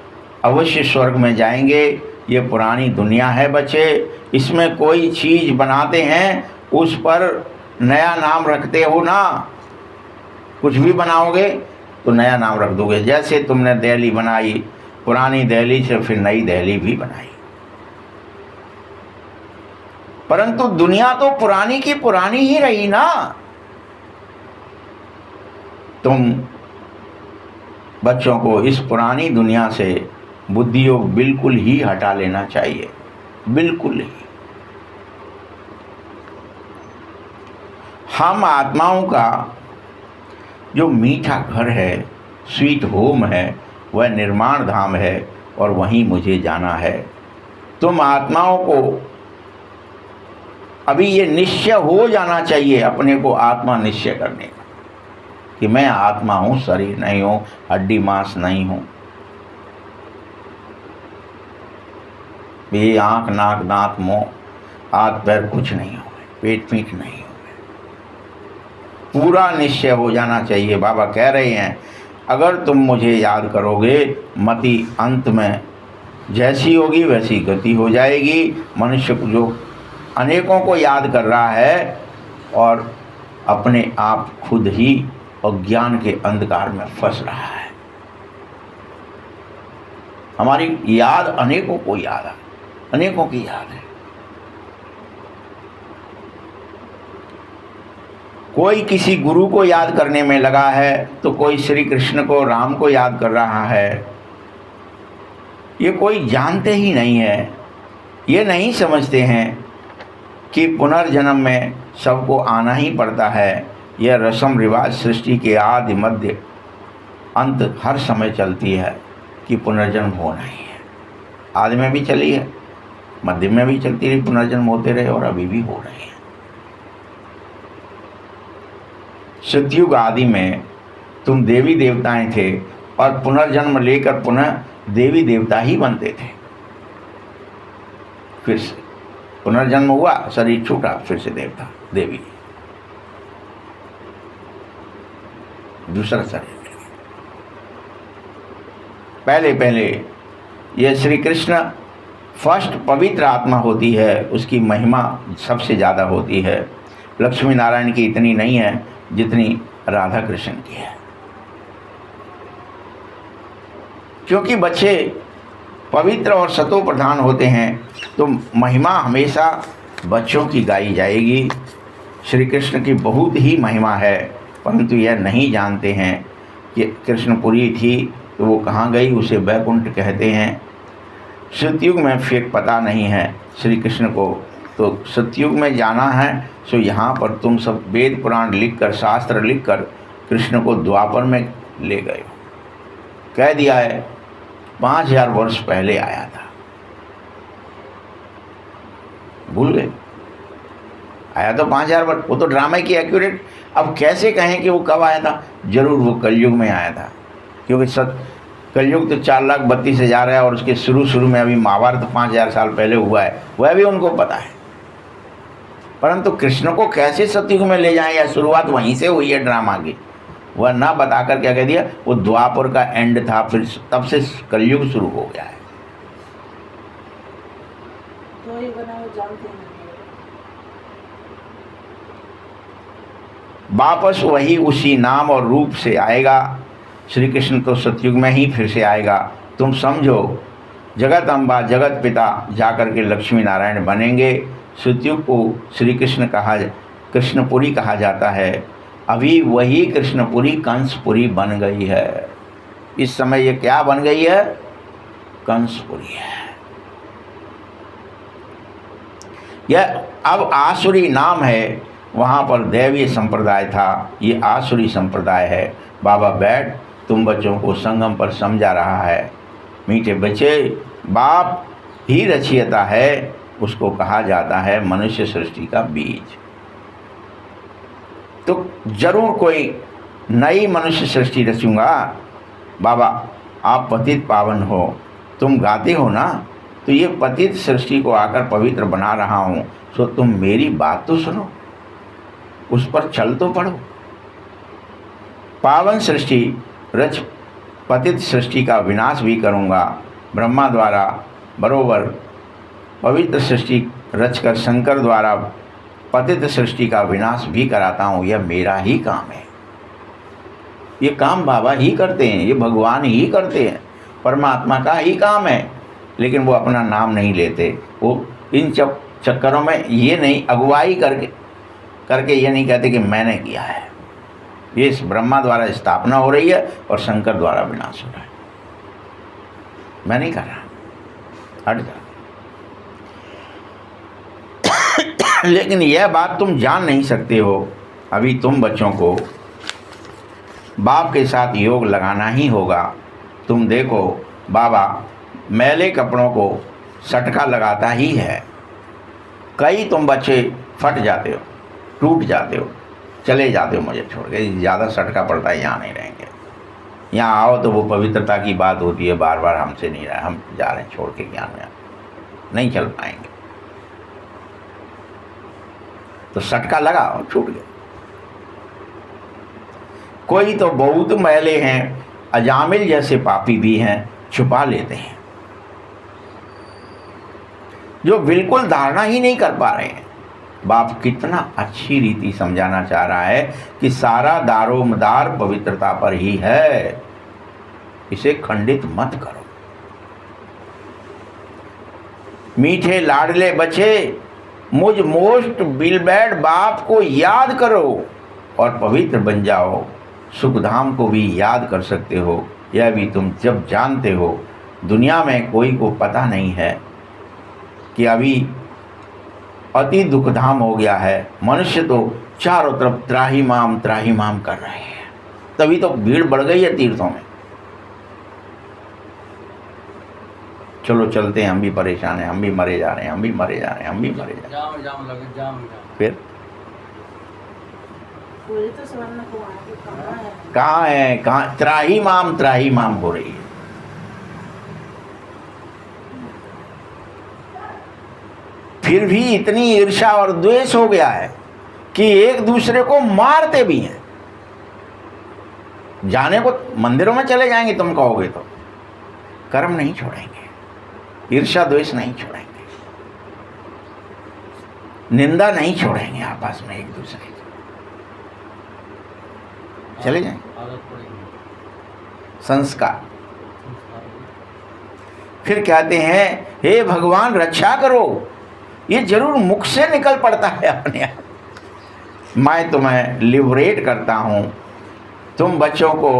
अवश्य स्वर्ग में जाएंगे। ये पुरानी दुनिया है बच्चे, इसमें कोई चीज़ बनाते हैं उस पर नया नाम रखते हो ना। कुछ भी बनाओगे तो नया नाम रख दोगे। जैसे तुमने दिल्ली बनाई, पुरानी दिल्ली से फिर नई दिल्ली भी बनाई, परंतु दुनिया तो पुरानी की पुरानी ही रही ना। तुम बच्चों को इस पुरानी दुनिया से बुद्धि योग बिल्कुल ही हटा लेना चाहिए, बिल्कुल ही। हम आत्माओं का जो मीठा घर है, स्वीट होम है, वह निर्माण धाम है और वहीं मुझे जाना है। तुम आत्माओं को अभी ये निश्चय हो जाना चाहिए, अपने को आत्मा निश्चय करने का कि मैं आत्मा हूँ, शरीर नहीं हूँ, हड्डी मांस नहीं हूँ। ये आँख नाक दांत मुँह हाथ पैर कुछ नहीं हो गए, पेट पीठ नहीं हो गए, पूरा निश्चय हो जाना चाहिए। बाबा कह रहे हैं अगर तुम मुझे याद करोगे, मति अंत में जैसी होगी वैसी गति हो जाएगी। मनुष्य जो अनेकों को याद कर रहा है और अपने आप खुद ही अज्ञान के अंधकार में फंस रहा है। हमारी याद अनेकों को याद है, अनेकों की याद है। कोई किसी गुरु को याद करने में लगा है तो कोई श्री कृष्ण को, राम को याद कर रहा है। ये कोई जानते ही नहीं है, ये नहीं समझते हैं कि पुनर्जन्म में सबको आना ही पड़ता है। यह रस्म रिवाज सृष्टि के आदि मध्य अंत हर समय चलती है कि पुनर्जन्म होना ही है। आदि में भी चली है, मध्य में भी चलती रही, पुनर्जन्म होते रहे और अभी भी हो रहे हैं। सतयुग आदि में तुम देवी देवताएं थे और पुनर्जन्म लेकर पुनः देवी देवता ही बनते थे। फिर से पुनर्जन्म हुआ, शरीर छूटा, फिर से देवता देवी, दूसरा शरीर मिल गया। पहले पहले यह श्री कृष्ण फर्स्ट पवित्र आत्मा होती है, उसकी महिमा सबसे ज़्यादा होती है। लक्ष्मी नारायण की इतनी नहीं है जितनी राधा कृष्ण की है, क्योंकि बच्चे पवित्र और सतो प्रधान होते हैं तो महिमा हमेशा बच्चों की गाई जाएगी। श्री कृष्ण की बहुत ही महिमा है, परंतु यह नहीं जानते हैं कि कृष्णपुरी थी तो वो कहाँ गई, उसे वैकुंठ कहते हैं। सतयुग में फिर पता नहीं है श्री कृष्ण को, तो सतयुग में जाना है सो यहाँ पर तुम सब वेद पुराण लिखकर, शास्त्र लिखकर कृष्ण को द्वापर में ले गए। कह दिया है 5000 वर्ष पहले आया था, भूल गए। आया तो 5000 वर्ष, वो तो ड्रामे की एक्यूरेट। अब कैसे कहें कि वो कब आया था? जरूर वो कलयुग में आया था, क्योंकि कलयुग तो 4,32,000 है और उसके शुरू में अभी महाभारत 5000 साल पहले हुआ है, वह भी उनको पता है। परंतु कृष्ण को कैसे सतयुग में ले जाएं, या शुरुआत वहीं से हुई है ड्रामा की, वह ना बताकर क्या कह दिया, वो द्वापर का एंड था, फिर तब से कलयुग शुरू हो गया है। तो ये बना वो जानते हैं। वापस वही उसी नाम और रूप से आएगा। श्री कृष्ण तो सतयुग में ही फिर से आएगा। तुम समझो, जगत अम्बा जगत पिता जाकर के लक्ष्मी नारायण बनेंगे। सतयुग को श्री कृष्ण कृष्णपुरी कहा जाता है। अभी वही कृष्णपुरी कंसपुरी बन गई है। इस समय ये क्या बन गई है? कंसपुरी है। यह अब आसुरी नाम है, वहाँ पर दैवीय संप्रदाय था, ये आसुरी संप्रदाय है। बाबा बैठ तुम बच्चों को संगम पर समझा रहा है। मीठे बच्चे, बाप ही रचयिता है, उसको कहा जाता है मनुष्य सृष्टि का बीज। तो जरूर कोई नई मनुष्य सृष्टि रचूंगा। बाबा आप पतित पावन हो, तुम गाते हो ना, तो ये पतित सृष्टि को आकर पवित्र बना रहा हूँ, तो तुम मेरी बात तो सुनो, उस पर चल तो पड़ो। पावन सृष्टि रच पतित सृष्टि का विनाश भी करूँगा। ब्रह्मा द्वारा बरोबर पवित्र सृष्टि रचकर शंकर द्वारा पतित सृष्टि का विनाश भी कराता हूँ। यह मेरा ही काम है, ये काम बाबा ही करते हैं, ये भगवान ही करते हैं, परमात्मा का ही काम है। लेकिन वो अपना नाम नहीं लेते। वो इन चक्करों में ये नहीं अगुवाई करके ये नहीं कहते कि मैंने किया है। ये इस ब्रह्मा द्वारा स्थापना हो रही है और शंकर द्वारा विनाश हो रहा है, मैं नहीं कर रहा, हट जा। लेकिन यह बात तुम जान नहीं सकते हो। अभी तुम बच्चों को बाप के साथ योग लगाना ही होगा। तुम देखो, बाबा मैले कपड़ों को सटका लगाता ही है। कई तुम बच्चे फट जाते हो, टूट जाते हो, चले जाते हो मुझे छोड़ के, ज़्यादा सटका पड़ता है, यहाँ नहीं रहेंगे। यहाँ आओ तो वो पवित्रता की बात होती है, बार बार हमसे नहीं रहा, हम जा रहे हैं छोड़ के ज्ञान में, नहीं चल पाएंगे। तो सटका लगा और छूट गया। कोई तो बहुत मैले हैं, अजामिल जैसे पापी भी हैं, छुपा लेते हैं, जो बिल्कुल धारणा ही नहीं कर पा रहे हैं। बाप कितना अच्छी रीति समझाना चाह रहा है कि सारा दारोमदार पवित्रता पर ही है, इसे खंडित मत करो। मीठे लाडले बच्चे, मुझ मोस्ट बिलबैड बाप को याद करो और पवित्र बन जाओ। सुखधाम को भी याद कर सकते हो, यह भी तुम जब जानते हो। दुनिया में कोई को पता नहीं है कि अभी अति दुखधाम हो गया है। मनुष्य तो चारों तरफ त्राहिमाम त्राहिमाम कर रहे हैं, तभी तो भीड़ बढ़ गई है तीर्थों में। चलो चलते हैं, हम भी परेशान हैं, हम भी मरे जा रहे हैं, हम भी मरे जा रहे हैं, हम भी मरे जा रहे हैं। जाम फिर पूरी तो सवर्ण को आगे कहाँ है? कहाँ है, कहाँ त्राहिमाम हो रही है। फिर भी इतनी ईर्ष्या और द्वेष हो गया है कि एक दूसरे को मारते भी हैं। जाने को मंदिरों में चले जाएंगे तुम कहोगे तो, कर्म नहीं छोड़ेंगे, ईर्ष्या द्वेष नहीं छोड़ेंगे, निंदा नहीं छोड़ेंगे आपस में एक दूसरे की, चले जाएंगे। आदत पड़ेगी। संस्कार। फिर कहते हैं हे भगवान रक्षा करो, ये जरूर मुख से निकल पड़ता है अपने आप। मैं तुम्हें लिबरेट करता हूँ, तुम बच्चों को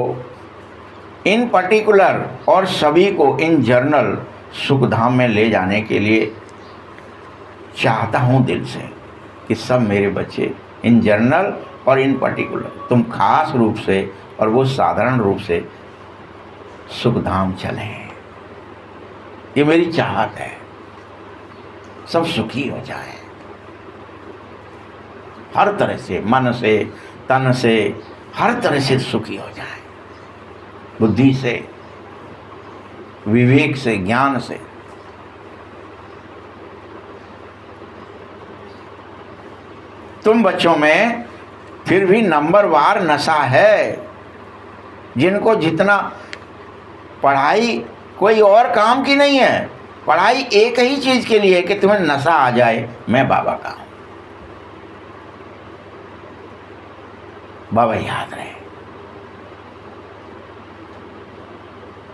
इन पर्टिकुलर और सभी को इन जर्नल सुखधाम में ले जाने के लिए चाहता हूँ दिल से कि सब मेरे बच्चे इन जर्नल और इन पर्टिकुलर, तुम खास रूप से और वो साधारण रूप से सुखधाम चलें। ये मेरी चाहत है, सब सुखी हो जाए, हर तरह से, मन से, तन से, हर तरह से सुखी हो जाए, बुद्धि से, विवेक से, ज्ञान से। तुम बच्चों में फिर भी नंबरवार नशा है, जिनको जितना पढ़ाई कोई और काम की नहीं है, पढ़ाई एक ही चीज के लिए कि तुम्हें नशा आ जाए, मैं बाबा का हूं, बाबा याद रहे।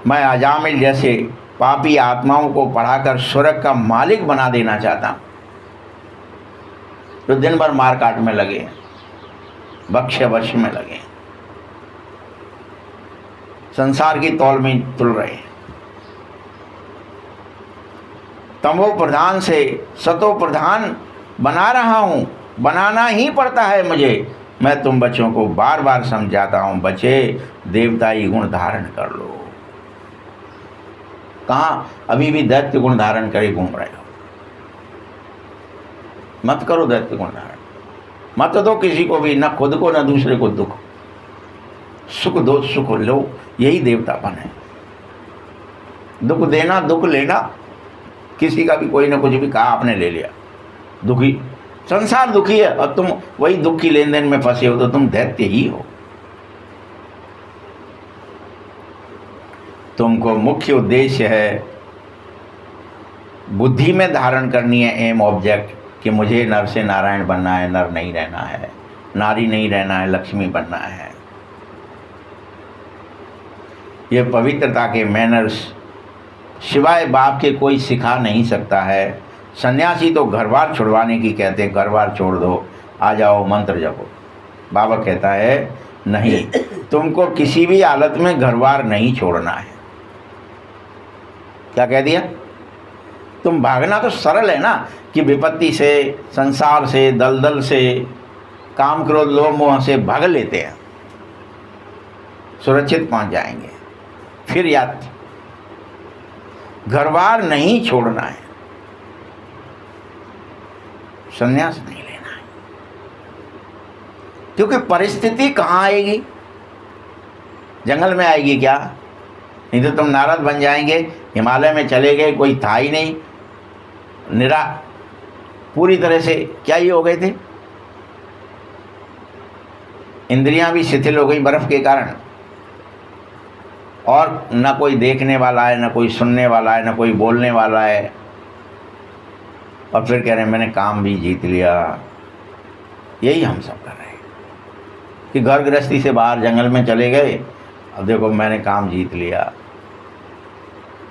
मैं अजामिल जैसे पापी आत्माओं को पढ़ाकर स्वर्ग का मालिक बना देना चाहता हूं, जो दिन भर मार काट में लगे, भक्ष्य वश में लगे, संसार की तौल में तुल रहे हैं। तमो प्रधान से सतो प्रधान बना रहा हूँ, बनाना ही पड़ता है मुझे। मैं तुम बच्चों को बार बार समझाता हूँ, बच्चे देवताई गुण धारण कर लो। कहाँ अभी भी दैत्य गुण धारण करे घूम रहे हो? मत करो दैत्य गुण धारण, मत दो किसी को भी, न खुद को न दूसरे को दुख। सुख दो, सुख लो, यही देवतापन है। दुख देना, दुख लेना, किसी का भी कोई ना कुछ भी कहा आपने ले लिया, दुखी, संसार दुखी है और तुम वही दुख की लेन देन में फंसे हो, तो तुम दैत्य ही हो। तुमको मुख्य उद्देश्य है, बुद्धि में धारण करनी है एम ऑब्जेक्ट, कि मुझे नर से नारायण बनना है, नर नहीं रहना है, नारी नहीं रहना है, लक्ष्मी बनना है। ये पवित्रता के मैनर्स सिवाय बाप के कोई सिखा नहीं सकता है। सन्यासी तो घर बार छुड़वाने की कहते हैं, घर बार छोड़ दो, आ जाओ मंत्र जपो। बाबा कहता है नहीं, तुमको किसी भी हालत में घर बार नहीं छोड़ना है। क्या कह दिया? तुम भागना तो सरल है ना, कि विपत्ति से, संसार से, दलदल से, काम क्रोध लोभ मोह से भाग लेते हैं, सुरक्षित पहुंच जाएंगे। फिर याद, घर बार नहीं छोड़ना है। संन्यास नहीं लेना है, क्योंकि परिस्थिति कहाँ आएगी? जंगल में आएगी क्या? नहीं तो तुम नारद बन जाएंगे, हिमालय में चले गए, कोई था ही नहीं, पूरी तरह से क्या ही हो गए थे, इंद्रियां भी शिथिल हो गई बर्फ के कारण, और न कोई देखने वाला है, न कोई सुनने वाला है, न कोई बोलने वाला है, और फिर कह रहे हैं मैंने काम भी जीत लिया। यही हम सब कर रहे हैं कि घर गृहस्थी से बाहर जंगल में चले गए, अब देखो मैंने काम जीत लिया,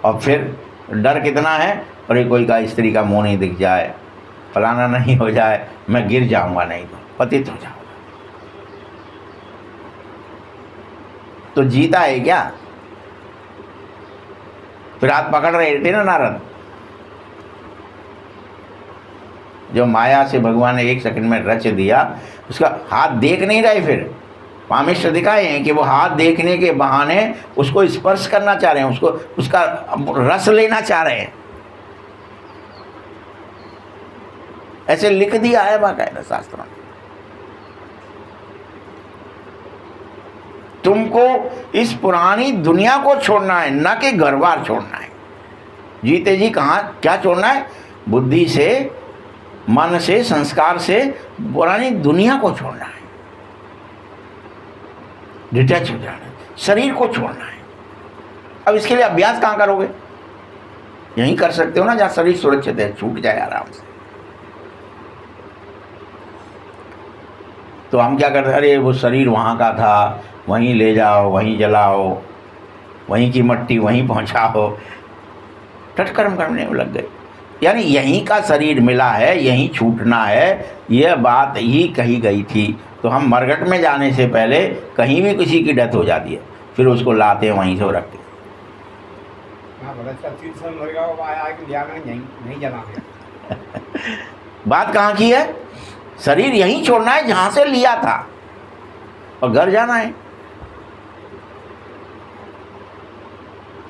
और फिर डर कितना है, और कोई का स्त्री का मुंह नहीं दिख जाए, फलाना नहीं हो जाए, मैं गिर जाऊंगा, नहीं तो पतित हो जाऊंगा। तो जीता है क्या? फिर हाथ पकड़ रहे थे ना नारद, जो माया से भगवान ने 1 सेकंड में रच दिया, उसका हाथ देख नहीं रहे, फिर पामिष्ट दिखाए हैं कि वो हाथ देखने के बहाने उसको स्पर्श करना चाह रहे हैं, उसको उसका रस लेना चाह रहे हैं। ऐसे लिख दिया है बाकायदा शास्त्रों में। तुमको इस पुरानी दुनिया को छोड़ना है, न कि घर बार छोड़ना है। जीते जी कहाँ क्या छोड़ना है? बुद्धि से, मन से, संस्कार से पुरानी दुनिया को छोड़ना है, डिटैच हो जाना है, शरीर को छोड़ना है। अब इसके लिए अभ्यास कहाँ करोगे? यहीं कर सकते हो ना जहाँ शरीर सुरक्षित है, छूट जाए आराम से। तो हम क्या करते, अरे वो शरीर वहाँ का था, वहीं ले जाओ, वहीं जलाओ, वहीं की मट्टी वहीं पहुँचाओ, तत्कर्म करने में लग गए। यानी यहीं का शरीर मिला है, यहीं छूटना है, यह बात ही कही गई थी। तो हम मरघट में जाने से पहले कहीं भी किसी की डेथ हो जाती है, फिर उसको लाते हैं वहीं से रखते हैं। बात कहाँ की है? शरीर यहीं छोड़ना है जहाँ से लिया था, और घर जाना है।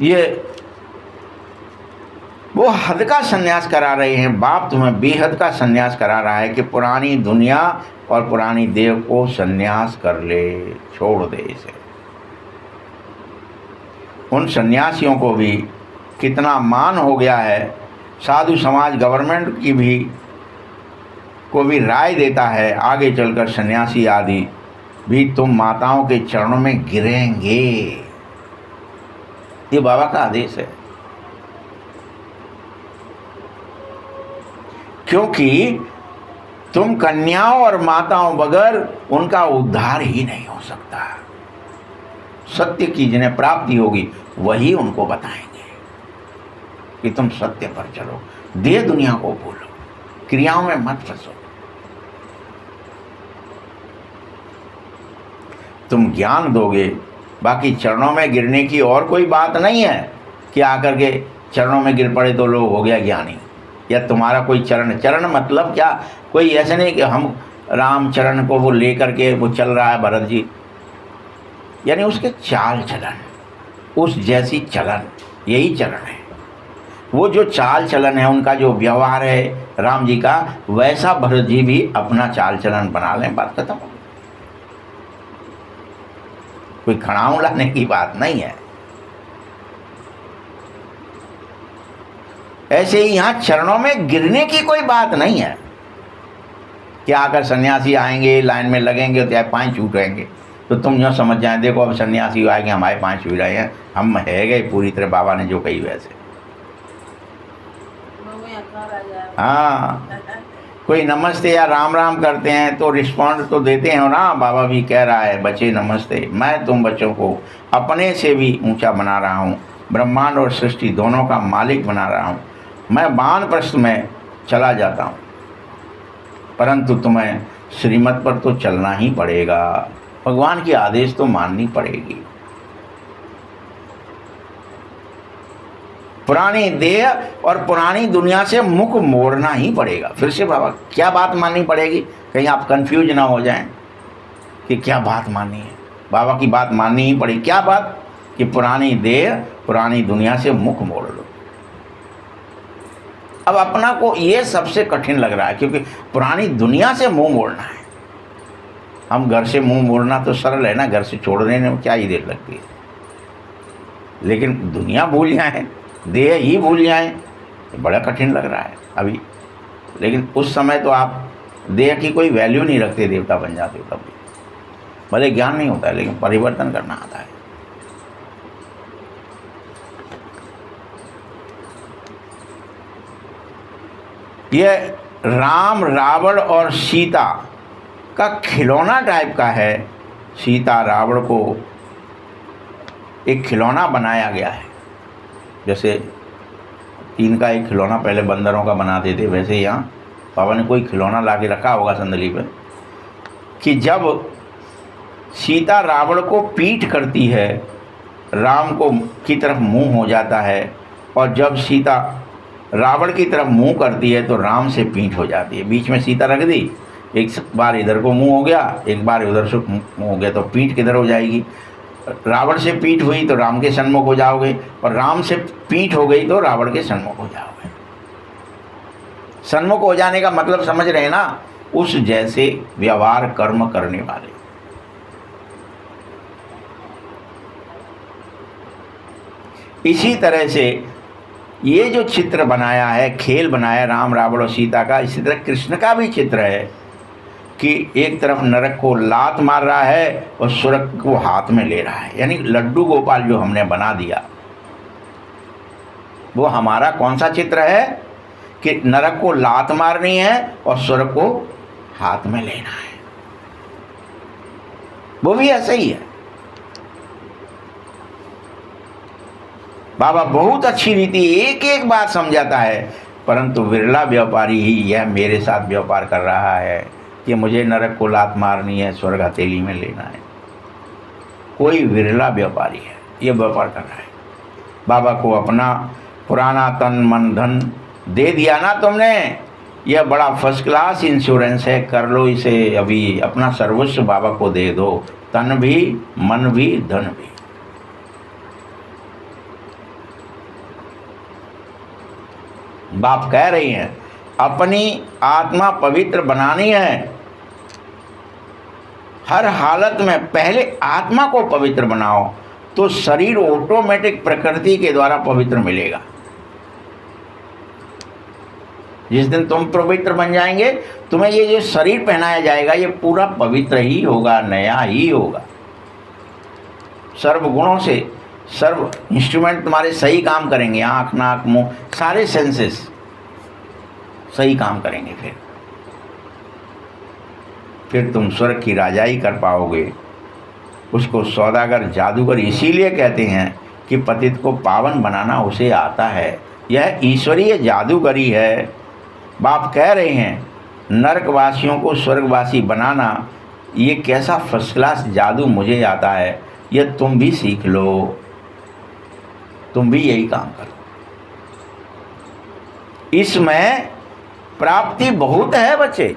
ये वो हद का सन्यास करा रहे हैं, बाप तुम्हें बेहद का सन्यास करा रहा है कि पुरानी दुनिया और पुरानी देव को सन्यास कर ले, छोड़ दे इसे। उन सन्यासियों को भी कितना मान हो गया है, साधु समाज गवर्नमेंट की को भी राय देता है आगे चलकर सन्यासी आदि भी तुम माताओं के चरणों में गिरेंगे। ये बाबा का आदेश है, क्योंकि तुम कन्याओं और माताओं बगैर उनका उद्धार ही नहीं हो सकता। सत्य की जिन्हें प्राप्ति होगी वही उनको बताएंगे कि तुम सत्य पर चलो, देह दुनिया को भूलो, क्रियाओं में मत फंसो। तुम ज्ञान दोगे, बाकी चरणों में गिरने की और कोई बात नहीं है कि आकर के चरणों में गिर पड़े तो लोग हो गया ज्ञानी, या तुम्हारा कोई चरण मतलब क्या? कोई ऐसे नहीं कि हम राम चरण को वो लेकर के वो चल रहा है भरत जी, यानी उसके चाल चलन, उस जैसी चलन, यही चरण है। वो जो चाल चलन है, उनका जो व्यवहार है राम जी का, वैसा भरत जी भी अपना चाल चलन बना लें, बात खत्म हो। कोई खड़ाऊ लाने की बात नहीं है। ऐसे ही यहाँ चरणों में गिरने की कोई बात नहीं है कि आकर सन्यासी आएंगे, लाइन में लगेंगे तो पाँव छूटेंगे, तो तुम यूँ समझ जाए देखो अब सन्यासी आएंगे हमारे पाँव छू रहे हैं, हम है गए पूरी तरह बाबा ने जो कही वैसे। हाँ, कोई नमस्ते या राम राम करते हैं तो रिस्पॉन्ड तो देते हैं ना। बाबा भी कह रहा है बच्चे नमस्ते, मैं तुम बच्चों को अपने से भी ऊंचा बना रहा हूँ, ब्रह्मांड और सृष्टि दोनों का मालिक बना रहा हूँ। मैं वानप्रस्थ में चला जाता हूँ, परंतु तुम्हें श्रीमत पर तो चलना ही पड़ेगा, भगवान की आदेश तो माननी पड़ेगी। पुरानी देह और पुरानी दुनिया से मुख मोड़ना ही पड़ेगा। फिर से बाबा क्या बात माननी पड़ेगी, कहीं आप कंफ्यूज ना हो जाएं कि क्या बात माननी है। बाबा की बात माननी ही पड़ेगी। क्या बात? कि पुरानी देह पुरानी दुनिया से मुख मोड़ लो। अब अपना को ये सबसे कठिन लग रहा है, क्योंकि पुरानी दुनिया से मुंह मोड़ना है। हम घर से मुंह मोड़ना तो सरल है ना, घर से छोड़ने में क्या ही देर लगती है, लेकिन दुनिया भूल जाए, देह ही भूल जाए, तो बड़ा कठिन लग रहा है अभी। लेकिन उस समय तो आप देह की कोई वैल्यू नहीं रखते, देवता बन जाते हो तब भी। भले ज्ञान नहीं होता है, लेकिन परिवर्तन करना आता है। यह राम, रावण और सीता का खिलौना टाइप का है। सीता रावण को एक खिलौना बनाया गया है। जैसे तीन का एक खिलौना पहले बंदरों का बनाते थे, वैसे यहाँ बाबा ने कोई खिलौना ला के रखा होगा संदली पे, कि जब सीता रावण को पीठ करती है, राम को की तरफ मुंह हो जाता है, और जब सीता रावण की तरफ मुंह करती है तो राम से पीठ हो जाती है। बीच में सीता रख दी, एक बार इधर को मुंह हो गया, एक बार उधर से मुंह हो गया, तो पीठ किधर हो जाएगी? रावण से पीठ हुई तो राम के सन्मुख हो जाओगे, और राम से पीठ हो गई तो रावण के सन्मुख हो जाओगे। सन्मुख हो जाने का मतलब समझ रहे हैं ना? उस जैसे व्यवहार कर्म करने वाले। इसी तरह से ये जो चित्र बनाया है, खेल बनाया राम, रावण और सीता का, इसी तरह कृष्ण का भी चित्र है कि एक तरफ नरक को लात मार रहा है और स्वर्ग को हाथ में ले रहा है। यानी लड्डू गोपाल जो हमने बना दिया, वो हमारा कौन सा चित्र है कि नरक को लात मारनी है और स्वर्ग को हाथ में लेना है। वो भी ऐसा ही है। बाबा बहुत अच्छी रीति एक एक बात समझाता है, परंतु विरला व्यापारी ही यह मेरे साथ व्यापार कर रहा है कि मुझे नरक को लात मारनी है, स्वर्ग हथेली में लेना है। कोई विरला व्यापारी है ये व्यापार कर रहा है। बाबा को अपना पुराना तन मन धन दे दिया ना तुमने, यह बड़ा फर्स्ट क्लास इंश्योरेंस है, कर लो इसे अभी। अपना सर्वस्व बाबा को दे दो, तन भी, मन भी, धन भी। बाप कह रही हैं अपनी आत्मा पवित्र बनानी है। हर हालत में पहले आत्मा को पवित्र बनाओ तो शरीर ऑटोमेटिक प्रकृति के द्वारा पवित्र मिलेगा। जिस दिन तुम पवित्र बन जाएंगे, तुम्हें ये जो शरीर पहनाया जाएगा ये पूरा पवित्र ही होगा, नया ही होगा। सर्व गुणों से सर्व इंस्ट्रूमेंट तुम्हारे सही काम करेंगे, आँख, नाक, मुंह, सारे सेंसेस सही काम करेंगे। फिर तुम स्वर्ग की राजाई कर पाओगे। उसको सौदागर जादूगर इसीलिए कहते हैं कि पतित को पावन बनाना उसे आता है। यह ईश्वरीय जादूगरी है। बाप कह रहे हैं नरकवासियों को स्वर्गवासी बनाना ये कैसा फर्स्ट क्लास जादू मुझे आता है, यह तुम भी सीख लो, तुम भी यही काम करो। इसमें प्राप्ति बहुत है बच्चे।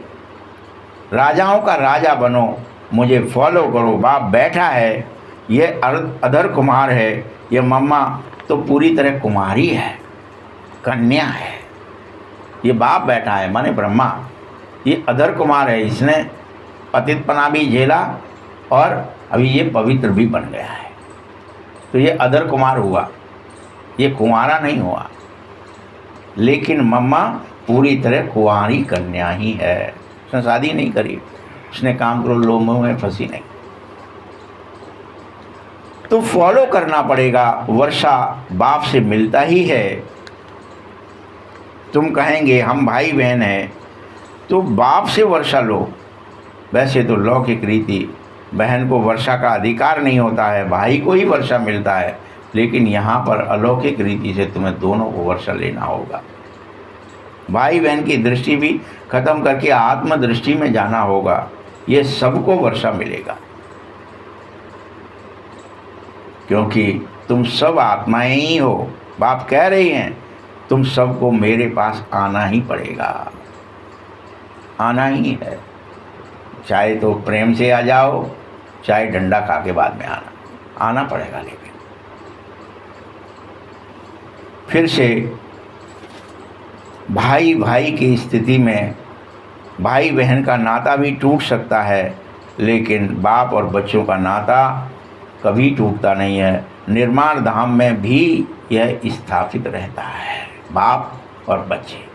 राजाओं का राजा बनो, मुझे फॉलो करो। बाप बैठा है, ये अधर कुमार है, ये मम्मा तो पूरी तरह कुमारी है, कन्या है। ये बाप बैठा है माने ब्रह्मा, ये अधर कुमार है, इसने पतितपना भी झेला और अभी ये पवित्र भी बन गया है। तो ये अधर कुमार हुआ, ये कुंवारा नहीं हुआ। लेकिन मम्मा पूरी तरह कुंवारी कन्या ही है, उसने शादी नहीं करी, उसने काम करो लोमों में फंसी नहीं। तो फॉलो करना पड़ेगा। वर्षा बाप से मिलता ही है। तुम कहेंगे हम भाई बहन हैं तो बाप से वर्षा लो। वैसे तो लौकिक रीति बहन को वर्षा का अधिकार नहीं होता है, भाई को ही वर्षा मिलता है। लेकिन यहाँ पर अलौकिक रीति से तुम्हें दोनों को वर्षा लेना होगा। भाई बहन की दृष्टि भी खत्म करके आत्म दृष्टि में जाना होगा। ये सबको वर्षा मिलेगा, क्योंकि तुम सब आत्माएं ही हो। बाप कह रही हैं तुम सबको मेरे पास आना ही पड़ेगा, आना ही है। चाहे तो प्रेम से आ जाओ, चाहे डंडा खा के बाद में आना पड़ेगा। लेकिन फिर से भाई भाई की स्थिति में भाई बहन का नाता भी टूट सकता है, लेकिन बाप और बच्चों का नाता कभी टूटता नहीं है। निर्माण धाम में भी यह स्थापित रहता है, बाप और बच्चे।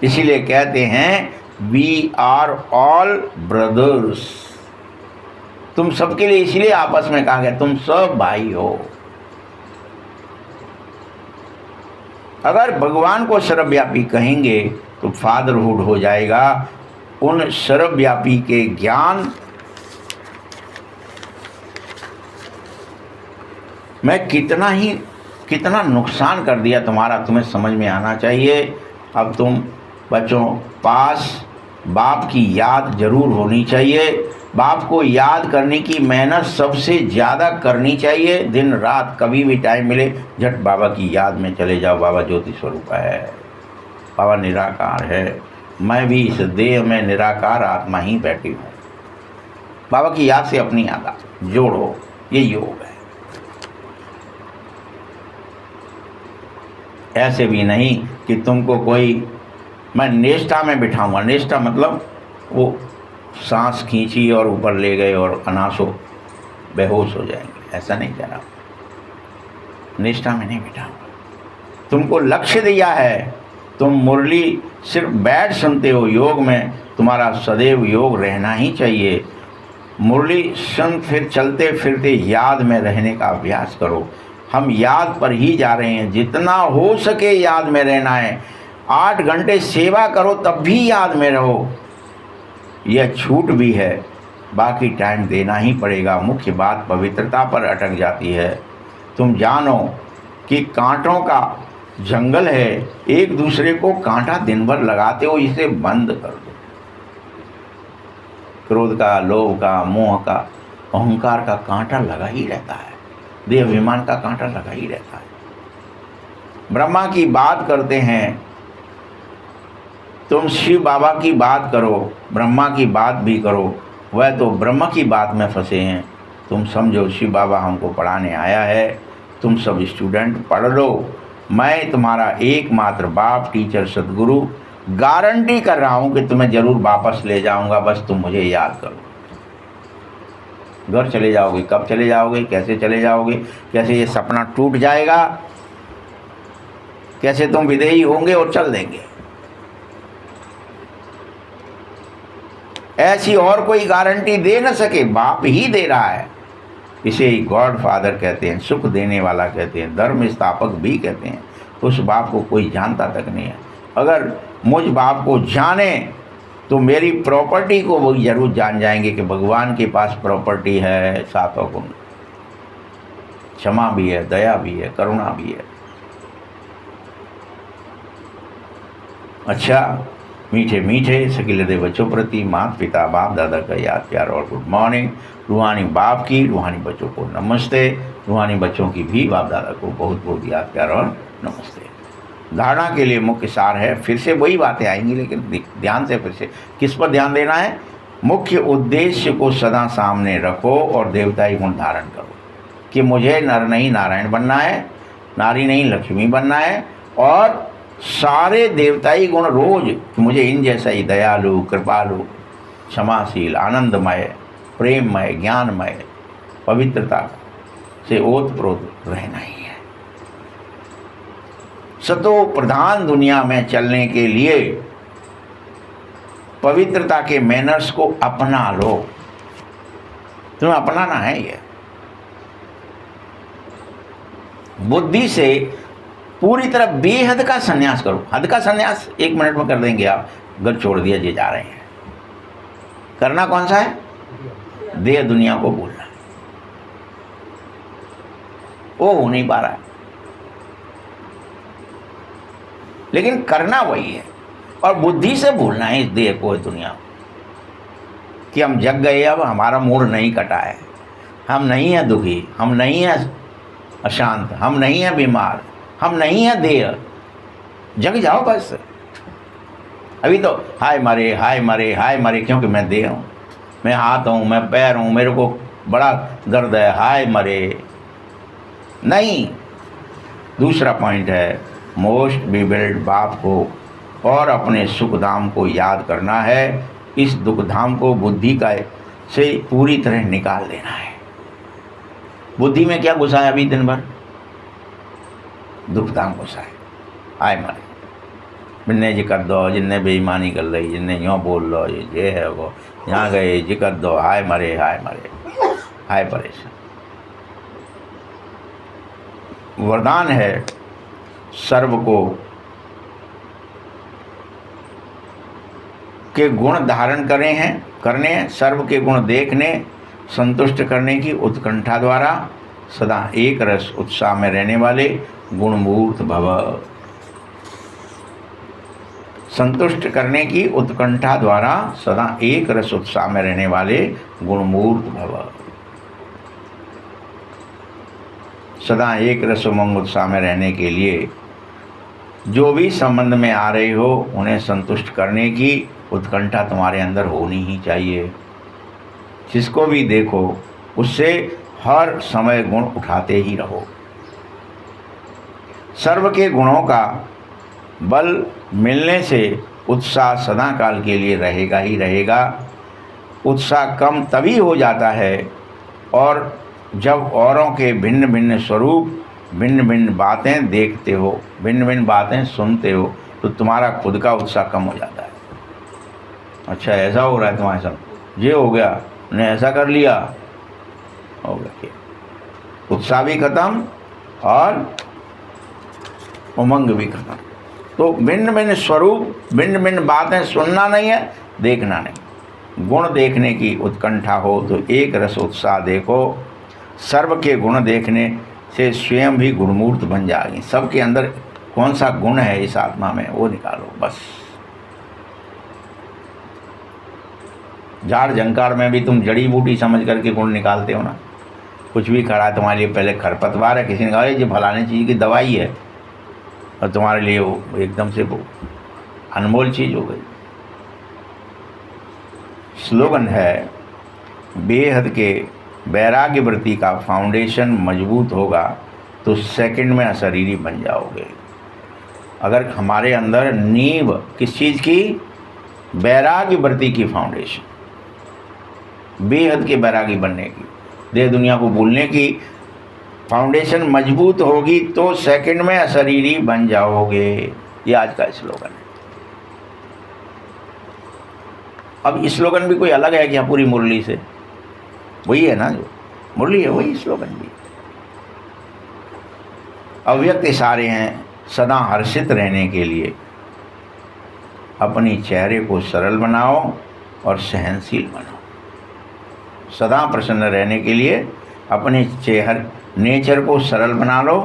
इसीलिए कहते हैं वी आर ऑल ब्रदर्स। तुम सबके लिए इसीलिए आपस में कहा गया तुम सब भाई हो। अगर भगवान को सर्वव्यापी कहेंगे तो फादरहुड हो जाएगा। उन सर्वव्यापी के ज्ञान में कितना नुकसान कर दिया तुम्हारा, तुम्हें समझ में आना चाहिए। अब तुम बच्चों पास बाप की याद जरूर होनी चाहिए। बाप को याद करने की मेहनत सबसे ज़्यादा करनी चाहिए। दिन रात कभी भी टाइम मिले झट बाबा की याद में चले जाओ। बाबा ज्योति स्वरूप है, बाबा निराकार है। मैं भी इस देह में निराकार आत्मा ही बैठी हूँ। बाबा की याद से अपनी याद जोड़ो, ये योग है। ऐसे भी नहीं कि तुमको कोई मैं निष्ठा में बिठाऊंगा। निष्ठा मतलब वो सांस खींची और ऊपर ले गए और अनासो बेहोश हो जाएंगे, ऐसा नहीं कह रहा। निष्ठा में नहीं बिठाऊंगा। तुमको लक्ष्य दिया है, तुम मुरली सिर्फ बैठ सुनते हो। योग में तुम्हारा सदैव योग रहना ही चाहिए। मुरली सुन फिर चलते फिरते याद में रहने का अभ्यास करो। हम याद पर ही जा रहे हैं, जितना हो सके याद में रहना है। 8 घंटे सेवा करो तब भी याद में रहो। यह छूट भी है, बाकी टाइम देना ही पड़ेगा। मुख्य बात पवित्रता पर अटक जाती है। तुम जानो कि कांटों का जंगल है, एक दूसरे को कांटा दिन भर लगाते हो, इसे बंद कर दो। क्रोध का, लोभ का, मोह का, अहंकार का कांटा लगा ही रहता है। देह अभिमान का कांटा लगा ही रहता है। ब्रह्मा की बात करते हैं, तुम शिव बाबा की बात करो, ब्रह्मा की बात भी करो। वह तो ब्रह्मा की बात में फंसे हैं। तुम समझो शिव बाबा हमको पढ़ाने आया है, तुम सब स्टूडेंट पढ़ लो। मैं तुम्हारा एकमात्र बाप, टीचर, सदगुरु गारंटी कर रहा हूँ कि तुम्हें ज़रूर वापस ले जाऊँगा। बस तुम मुझे याद करो। घर चले जाओगे, कब चले जाओगे, कैसे चले जाओगे, कैसे ये सपना टूट जाएगा, कैसे तुम विदेही होंगे और चल देंगे, ऐसी और कोई गारंटी दे न सके, बाप ही दे रहा है। इसे ही गॉड फादर कहते हैं, सुख देने वाला कहते हैं, धर्म स्थापक भी कहते हैं। उस बाप को कोई जानता तक नहीं है। अगर मुझ बाप को जाने तो मेरी प्रॉपर्टी को वो जरूर जान जाएंगे कि भगवान के पास प्रॉपर्टी है, सातों गुण, क्षमा भी है, दया भी है, करुणा भी है। अच्छा, मीठे मीठे सकीलदे बच्चों प्रति माता पिता बाप दादा का याद प्यार और गुड मॉर्निंग। रूहानी बाप की, रूहानी बच्चों को नमस्ते। रूहानी बच्चों की भी बाप दादा को बहुत बहुत याद प्यार और नमस्ते। धारणा के लिए मुख्य सार है, फिर से वही बातें आएंगी, लेकिन ध्यान से फिर से किस पर ध्यान देना है। मुख्य उद्देश्य को सदा सामने रखो और देवताई गुण धारण करो कि मुझे नर नहीं नारायण बनना है, नारी नहीं लक्ष्मी बनना है, और सारे देवताई गुण रोज मुझे इन जैसा ही दयालु, कृपालु, क्षमाशील, आनंदमय, प्रेममय, ज्ञानमय, पवित्रता से ओतप्रोत रहना ही है। सतो प्रधान दुनिया में चलने के लिए पवित्रता के मैनर्स को अपना लो। तुम्हें अपनाना है। ये बुद्धि से पूरी तरह बेहद का संन्यास करो। हद का संन्यास 1 मिनट में कर देंगे आप। घर छोड़ दिया जे जा रहे हैं। करना कौन सा है? देह दुनिया को भूलना। वो हो नहीं पा रहा है, लेकिन करना वही है। और बुद्धि से भूलना है इस देह को, दुनिया को, कि हम जग गए, अब हमारा मूड नहीं कटा है, हम नहीं हैं दुखी, हम नहीं हैं अशांत, हम नहीं हैं बीमार, हम नहीं हैं देह। जग जाओ बस। अभी तो हाय मरे हाय मरे हाय मरे, क्योंकि मैं देह हूँ, मैं हाथ हूँ, मैं पैर हूँ, मेरे को बड़ा दर्द है, हाय मरे। नहीं, दूसरा पॉइंट है मोस्ट बिबिल्ड बाप को और अपने सुख धाम को याद करना है। इस दुख धाम को बुद्धि का से पूरी तरह निकाल देना है। बुद्धि में क्या घुसा है अभी दिन भर? दुख धाम घुसा है। आए मारे जिन्ने जी कर दो, जिन्ने बेईमानी कर रही, जिन्ने यूँ बोल लो, ये है वो, यहाँ गए जी कर दो, हाय मरे हाय मरे, हाय परेशान। वरदान है सर्व को के गुण धारण करने हैं, सर्व के गुण देखने संतुष्ट करने की उत्कंठा द्वारा सदा एक रस उत्साह में रहने वाले गुणमूर्त भव। संतुष्ट करने की उत्कंठा द्वारा सदा एक रस उत्साह में रहने वाले गुणमूर्त भव। सदा एक रस उमंग उत्साह में रहने के लिए जो भी संबंध में आ रहे हो उन्हें संतुष्ट करने की उत्कंठा तुम्हारे अंदर होनी ही चाहिए। जिसको भी देखो उससे हर समय गुण उठाते ही रहो। सर्व के गुणों का बल मिलने से उत्साह सदा काल के लिए रहेगा ही रहेगा। उत्साह कम तभी हो जाता है और जब औरों के भिन्न भिन्न स्वरूप, भिन्न भिन्न बातें देखते हो, भिन्न भिन्न बातें सुनते हो, तो तुम्हारा खुद का उत्साह कम हो जाता है। अच्छा ऐसा हो रहा है तुम्हारे साथ, ये हो गया, ने ऐसा कर लिया, हो गया, उत्साह भी खत्म और उमंग भी खत्म। तो भिन्न भिन्न स्वरूप, भिन्न भिन्न बातें सुनना नहीं है, देखना नहीं। गुण देखने की उत्कंठा हो तो एक रस उत्साह देखो। सर्व के गुण देखने से स्वयं भी गुणमूर्त बन जाएगी। सबके अंदर कौन सा गुण है इस आत्मा में, वो निकालो बस। झाड़ झंकार में भी तुम जड़ी बूटी समझ करके गुण निकालते हो ना। कुछ भी खड़ा है तुम्हारे लिए, पहले खरपतवार है, किसी ने कहा ये फलाने चीज़ की दवाई है, और तुम्हारे लिए वो एकदम से वो अनमोल चीज़ हो गई। स्लोगन है बेहद के वैराग्य वृत्ति का फाउंडेशन मजबूत होगा तो सेकंड में अशरीरी बन जाओगे। अगर हमारे अंदर नींव किस चीज़ की? वैराग्य वृत्ति की फाउंडेशन, बेहद के वैरागी बनने की, देह दुनिया को भूलने की फाउंडेशन मजबूत होगी तो सेकंड में अशरीरी बन जाओगे। ये आज का स्लोगन है। अब इस स्लोगन भी कोई अलग है क्या पूरी मुरली से? वही है ना, जो मुरली है वही स्लोगन भी। अव्यक्त इशारे हैं सदा हर्षित रहने के लिए। अपनी चेहरे को सरल बनाओ और सहनशील बनाओ। सदा प्रसन्न रहने के लिए अपने नेचर को सरल बना लो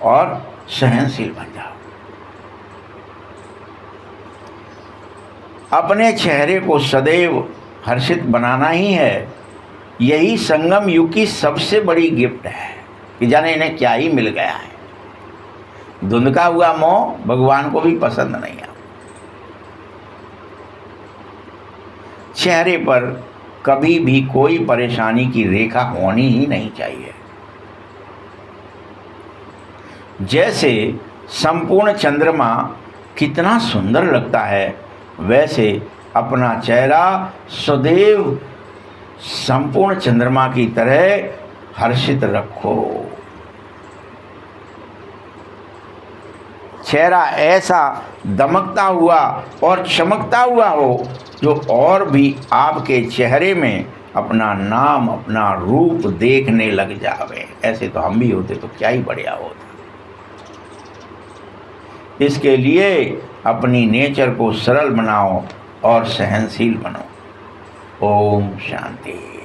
और सहनशील बन जाओ। अपने चेहरे को सदैव हर्षित बनाना ही है। यही संगम युग की सबसे बड़ी गिफ्ट है कि जाने इन्हें क्या ही मिल गया है। धुंधका हुआ मोह भगवान को भी पसंद नहीं है। चेहरे पर कभी भी कोई परेशानी की रेखा होनी ही नहीं चाहिए। जैसे संपूर्ण चंद्रमा कितना सुंदर लगता है, वैसे अपना चेहरा सदैव संपूर्ण चंद्रमा की तरह हर्षित रखो। चेहरा ऐसा दमकता हुआ और चमकता हुआ हो जो और भी आपके चेहरे में अपना नाम, अपना रूप देखने लग जावे। ऐसे तो हम भी होते तो क्या ही बढ़िया होता। इसके लिए अपनी नेचर को सरल बनाओ और सहनशील बनो। ओम शांति।